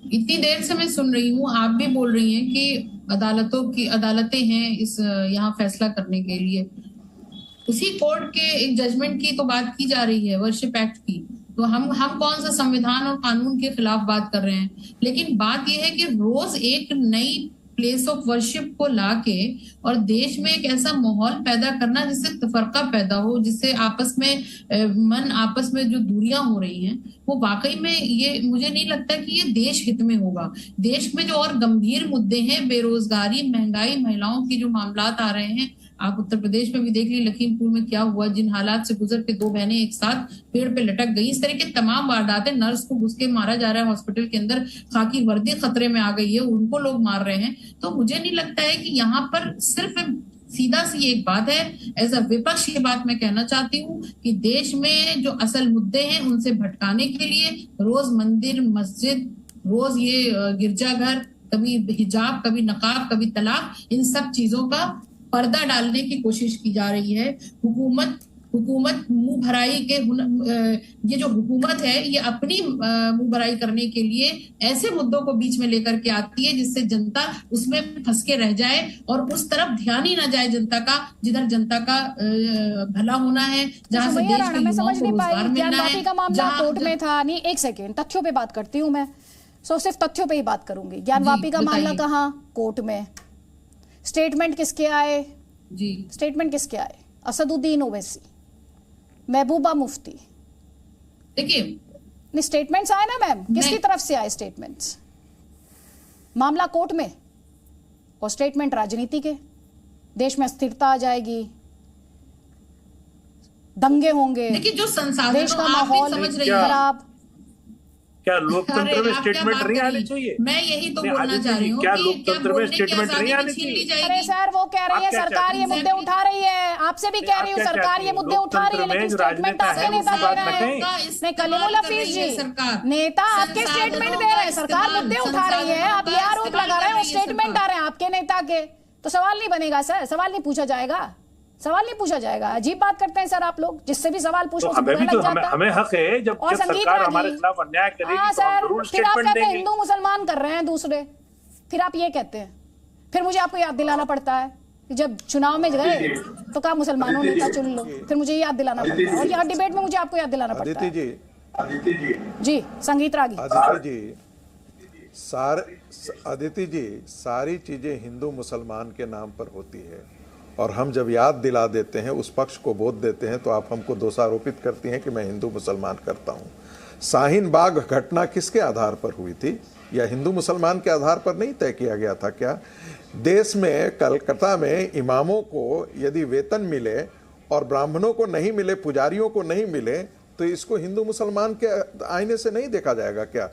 इतनी देर से मैं सुन रही हूँ, आप भी बोल रही हैं कि अदालतें हैं इस यहाँ फैसला करने के लिए। उसी कोर्ट के एक जजमेंट की तो बात की जा रही है, वर्शिप एक्ट की। तो हम कौन सा संविधान और कानून के खिलाफ बात कर रहे हैं? लेकिन बात यह है कि रोज एक नई प्लेस ऑफ वर्शिप को लाके और देश में एक ऐसा माहौल पैदा करना जिससे तफरका पैदा हो, जिससे आपस में जो दूरियां हो रही हैं, वो वाकई में ये मुझे नहीं लगता कि ये देश हित में होगा। देश में जो और गंभीर मुद्दे हैं, बेरोजगारी, महंगाई, महिलाओं की जो मामलात आ रहे हैं, आप उत्तर प्रदेश में भी देख ली, लखीमपुर में क्या हुआ, जिन हालात से गुजर के 2 बहनें एक साथ पेड़ पे लटक गई। इस तरह के तमाम वारदातें, नर्स को घुस के मारा जा रहा है हॉस्पिटल के अंदर, खाकी वर्दी खतरे में आ गई है, उनको लोग मार रहे हैं। तो मुझे नहीं लगता है कि यहाँ पर सिर्फ सीधा सी एक बात है, एज अ विपक्ष ये बात मैं कहना चाहती हूँ कि देश में जो असल मुद्दे हैं उनसे भटकाने के लिए रोज मंदिर, मस्जिद, रोज ये गिरजाघर, कभी हिजाब, कभी नकाब, कभी तलाक, इन सब चीजों का पर्दा डालने की कोशिश की जा रही है। हुकूमत मुंह भराई के ये जो हुकूमत है ये अपनी मुंह भराई करने के लिए ऐसे मुद्दों को बीच में लेकर के आती है जिससे जनता उसमें फंस के रह जाए और उस तरफ ध्यान ही ना जाए जनता का, जिधर जनता का भला होना है, जहां से देश के युवाओं को रोजगार मिलना है। का मामला कोर्ट में था नहीं, एक सेकेंड, तथ्यों पे बात करती हूँ मैं, सिर्फ तथ्यों पे ही बात करूंगी। ज्ञानवापी का मामला कहाँ? कोर्ट में। स्टेटमेंट किसके आए? जी, स्टेटमेंट किसके आए? असदुद्दीन ओवैसी, महबूबा मुफ्ती। देखिए, नहीं स्टेटमेंट्स आए ना मैम, किसकी तरफ से आए स्टेटमेंट्स? मामला कोर्ट में और स्टेटमेंट राजनीति के। देश में अस्थिरता आ जाएगी, दंगे होंगे, देखिए जो देश संसाधनों का आप भी माहौल समझ रही हैं। खराब। क्या अरे लोकतंत्र में आप क्या स्टेटमेंट बात नहीं कर आनी रही चाहिए? हैं? मैं यही तो नहीं, बोलना आदित्य चाह जी, रही हूँ क्या कि लोकतंत्र में बोलने की स्टेटमेंट आजादी नहीं भी आनी छीन ली चाहिए? जाएगी। अरे सर वो कह रही आप है क्या सरकार ये चाहती मुद्दे हैं? उठा रही है, आपसे भी कह रही हूँ आप क्या सरकार चाहती ये हैं? मुद्दे उठा रही है, लोकतंत्र में लेकिन जो स्टेटमेंट राजनेता आपके है, नेता उसकी दे बात रहे न हैं। कहें। नहीं कलीमुल्ला हफीज जी, नेता आपके स्टेटमेंट दे रहे हैं, सरकार मुद्दे उठा रही है, आप ये आरोप लगा रहे हैं, स्टेटमेंट आ रहे हैं आपके नेता के, तो सवाल नहीं बनेगा सर, सवाल नहीं पूछा जाएगा, सवाल नहीं पूछा जाएगा। अजीब बात करते हैं सर आप लोग, जिससे भी सवाल पूछो हमें भी तो हमें हक है जब और संगीत सरकार रागी। हमारे खिलाफ अन्याय करेगी हाँ तो हम सर, जरूर फिर आप स्टेटमेंट कहते हैं देंगे। हिंदू मुसलमान कर रहे हैं दूसरे, फिर आप ये कहते हैं, फिर मुझे आपको याद दिलाना पड़ता है कि जब चुनाव में गए तो कहा मुसलमानों नेता चुन लो, फिर मुझे याद दिलाना पड़ता है, और यहाँ डिबेट में मुझे आपको याद दिलाना पड़ता है। जी संगीत रागी। अदिति जी, सारी चीजें हिंदू मुसलमान के नाम पर होती है, और हम जब याद दिला देते हैं, उस पक्ष को बोध देते हैं, तो आप हमको दोषारोपित करती हैं कि मैं हिंदू मुसलमान करता हूं। शाहीन बाग घटना किसके आधार पर हुई थी? या हिंदू मुसलमान के आधार पर नहीं तय किया गया था क्या? देश में कलकत्ता में इमामों को यदि वेतन मिले और ब्राह्मणों को नहीं मिले, पुजारियों को नहीं मिले, तो इसको हिंदू मुसलमान के आईने से नहीं देखा जाएगा क्या?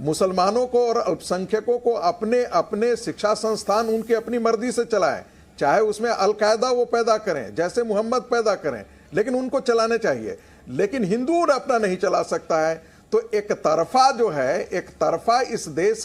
मुसलमानों को और अल्पसंख्यकों को अपने अपने शिक्षा संस्थान उनकी अपनी मर्जी से चलाएं, चाहे उसमें अलकायदा वो पैदा करें, जैसे मोहम्मद पैदा करें, लेकिन उनको चलाने चाहिए। लेकिन हिंदू अपना नहीं चला सकता है, तो एक तरफा जो है, एक तरफा इस देश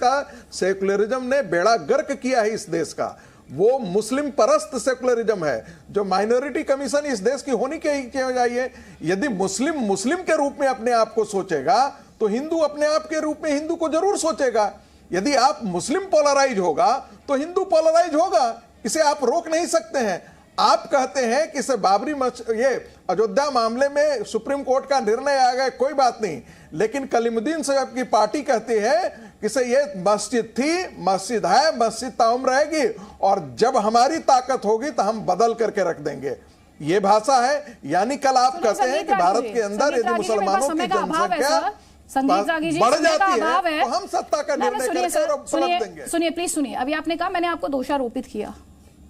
का सेकुलरिज्म ने बेड़ा गर्क किया है। इस देश का वो मुस्लिम परस्त सेकुलरिज्म है, जो माइनॉरिटी कमीशन इस देश की होनी चाहिए। यदि मुस्लिम के रूप में अपने आप को सोचेगा, तो हिंदू अपने आप के रूप में हिंदू को जरूर सोचेगा। यदि आप मुस्लिम पोलराइज होगा तो हिंदू पोलराइज होगा, इसे आप रोक नहीं सकते हैं। आप कहते हैं कि इसे ये अयोध्या मामले में सुप्रीम कोर्ट का निर्णय आ गया, कोई बात नहीं, लेकिन कलीमुद्दीन साहब की पार्टी कहती है कि इसे ये मस्जिद थी, मस्जिद है, मस्जिद ताउम रहेगी, और जब हमारी ताकत होगी तो हम बदल करके रख देंगे। ये भाषा है। यानी कल आप कहते हैं कि भारत के अंदर यदि मुसलमानों की जनसंख्या बढ़ जाती है तो हम सत्ता का निर्णय करके और पलट देंगे। सुनिए प्लीज सुनिए, अभी आपने कहा मैंने आपको दोषारोपित किया,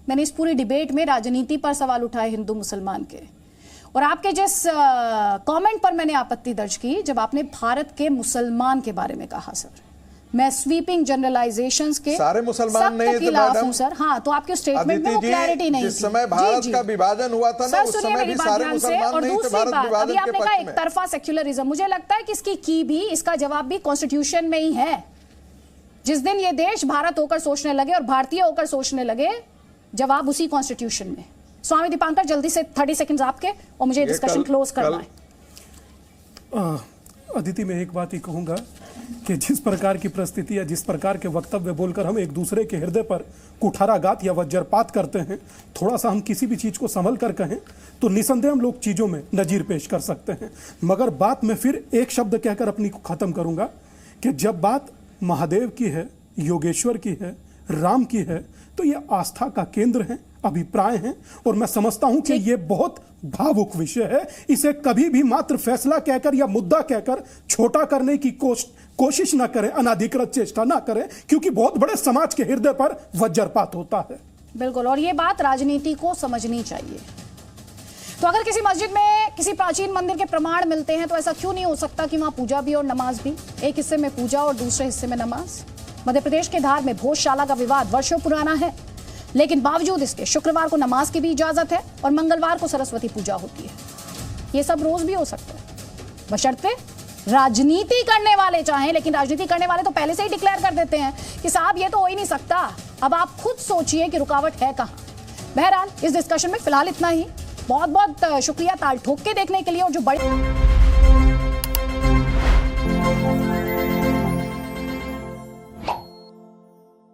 मैंने इस पूरी डिबेट में राजनीति पर सवाल उठाए हिंदू मुसलमान के, और आपके जिस कमेंट पर मैंने आपत्ति दर्ज की जब आपने भारत के मुसलमान के बारे में कहा। सर मैं स्वीपिंग जनरलाइजेशंस के सारे मुसलमान नहीं थे मैडम। सर हाँ, तो आपके स्टेटमेंट में वो क्लैरिटी नहीं थी। जिस समय भारत का विभाजन हुआ था ना, उस समय भी सारे मुसलमान नहीं थे भारत विभाजन के पक्ष में। एक तरफा सेक्युलरिज्म, मुझे लगता है कि इसकी की भी, इसका जवाब भी कॉन्स्टिट्यूशन में ही है। जिस दिन ये देश भारत होकर सोचने लगे और भारतीय होकर सोचने लगे, जवाब उसी कॉन्स्टिट्यूशन में। स्वामी दीपांकर जल्दी से 30 सेकंड्स आपके, और मुझे डिस्कशन क्लोज करना है। अदिति, मैं एक बात ही कहूंगा कि जिस प्रकार की परिस्थिति या जिस प्रकार के वक्तव्य बोलकर हम एक दूसरे के हृदय पर कुठाराघात या वज्रपात करते हैं, थोड़ा सा हम किसी भी चीज को संभल कर कहें तो निसंदेह हम लोग चीजों में नजीर पेश कर सकते हैं। मगर बात में फिर एक शब्द कहकर अपनी को खत्म करूंगा कि जब बात महादेव की है, योगेश्वर की है, राम की है, तो ये आस्था का केंद्र है, अभिप्राय हैं, और मैं समझता हूं कि ये बहुत भावुक विषय है। इसे कभी भी मात्र फैसला कहकर या मुद्दा कहकर छोटा करने की कोशिश ना करें, अनाधिकृत चेष्टा ना करें, क्योंकि बहुत बड़े समाज के हृदय पर वज्रपात होता है। बिल्कुल, और ये बात राजनीति को समझनी चाहिए। तो अगर किसी मस्जिद में किसी प्राचीन मंदिर के प्रमाण मिलते हैं, तो ऐसा क्यों नहीं हो सकता कि वहां पूजा भी और नमाज भी, एक हिस्से में पूजा और दूसरे हिस्से में नमाज। मध्य प्रदेश के धार में भोजशाला का विवाद वर्षों पुराना है, लेकिन बावजूद इसके शुक्रवार को नमाज की भी इजाजत है और मंगलवार को सरस्वती पूजा होती है। ये सब रोज भी हो सकता है, बशर्ते राजनीति करने वाले चाहें। लेकिन राजनीति करने वाले तो पहले से ही डिक्लेयर कर देते हैं कि साहब ये तो हो ही नहीं सकता। अब आप खुद सोचिए कि रुकावट है कहां। बहरहाल इस डिस्कशन में फिलहाल इतना ही। बहुत बहुत शुक्रिया ताल ठोक के देखने के लिए, और जो बड़े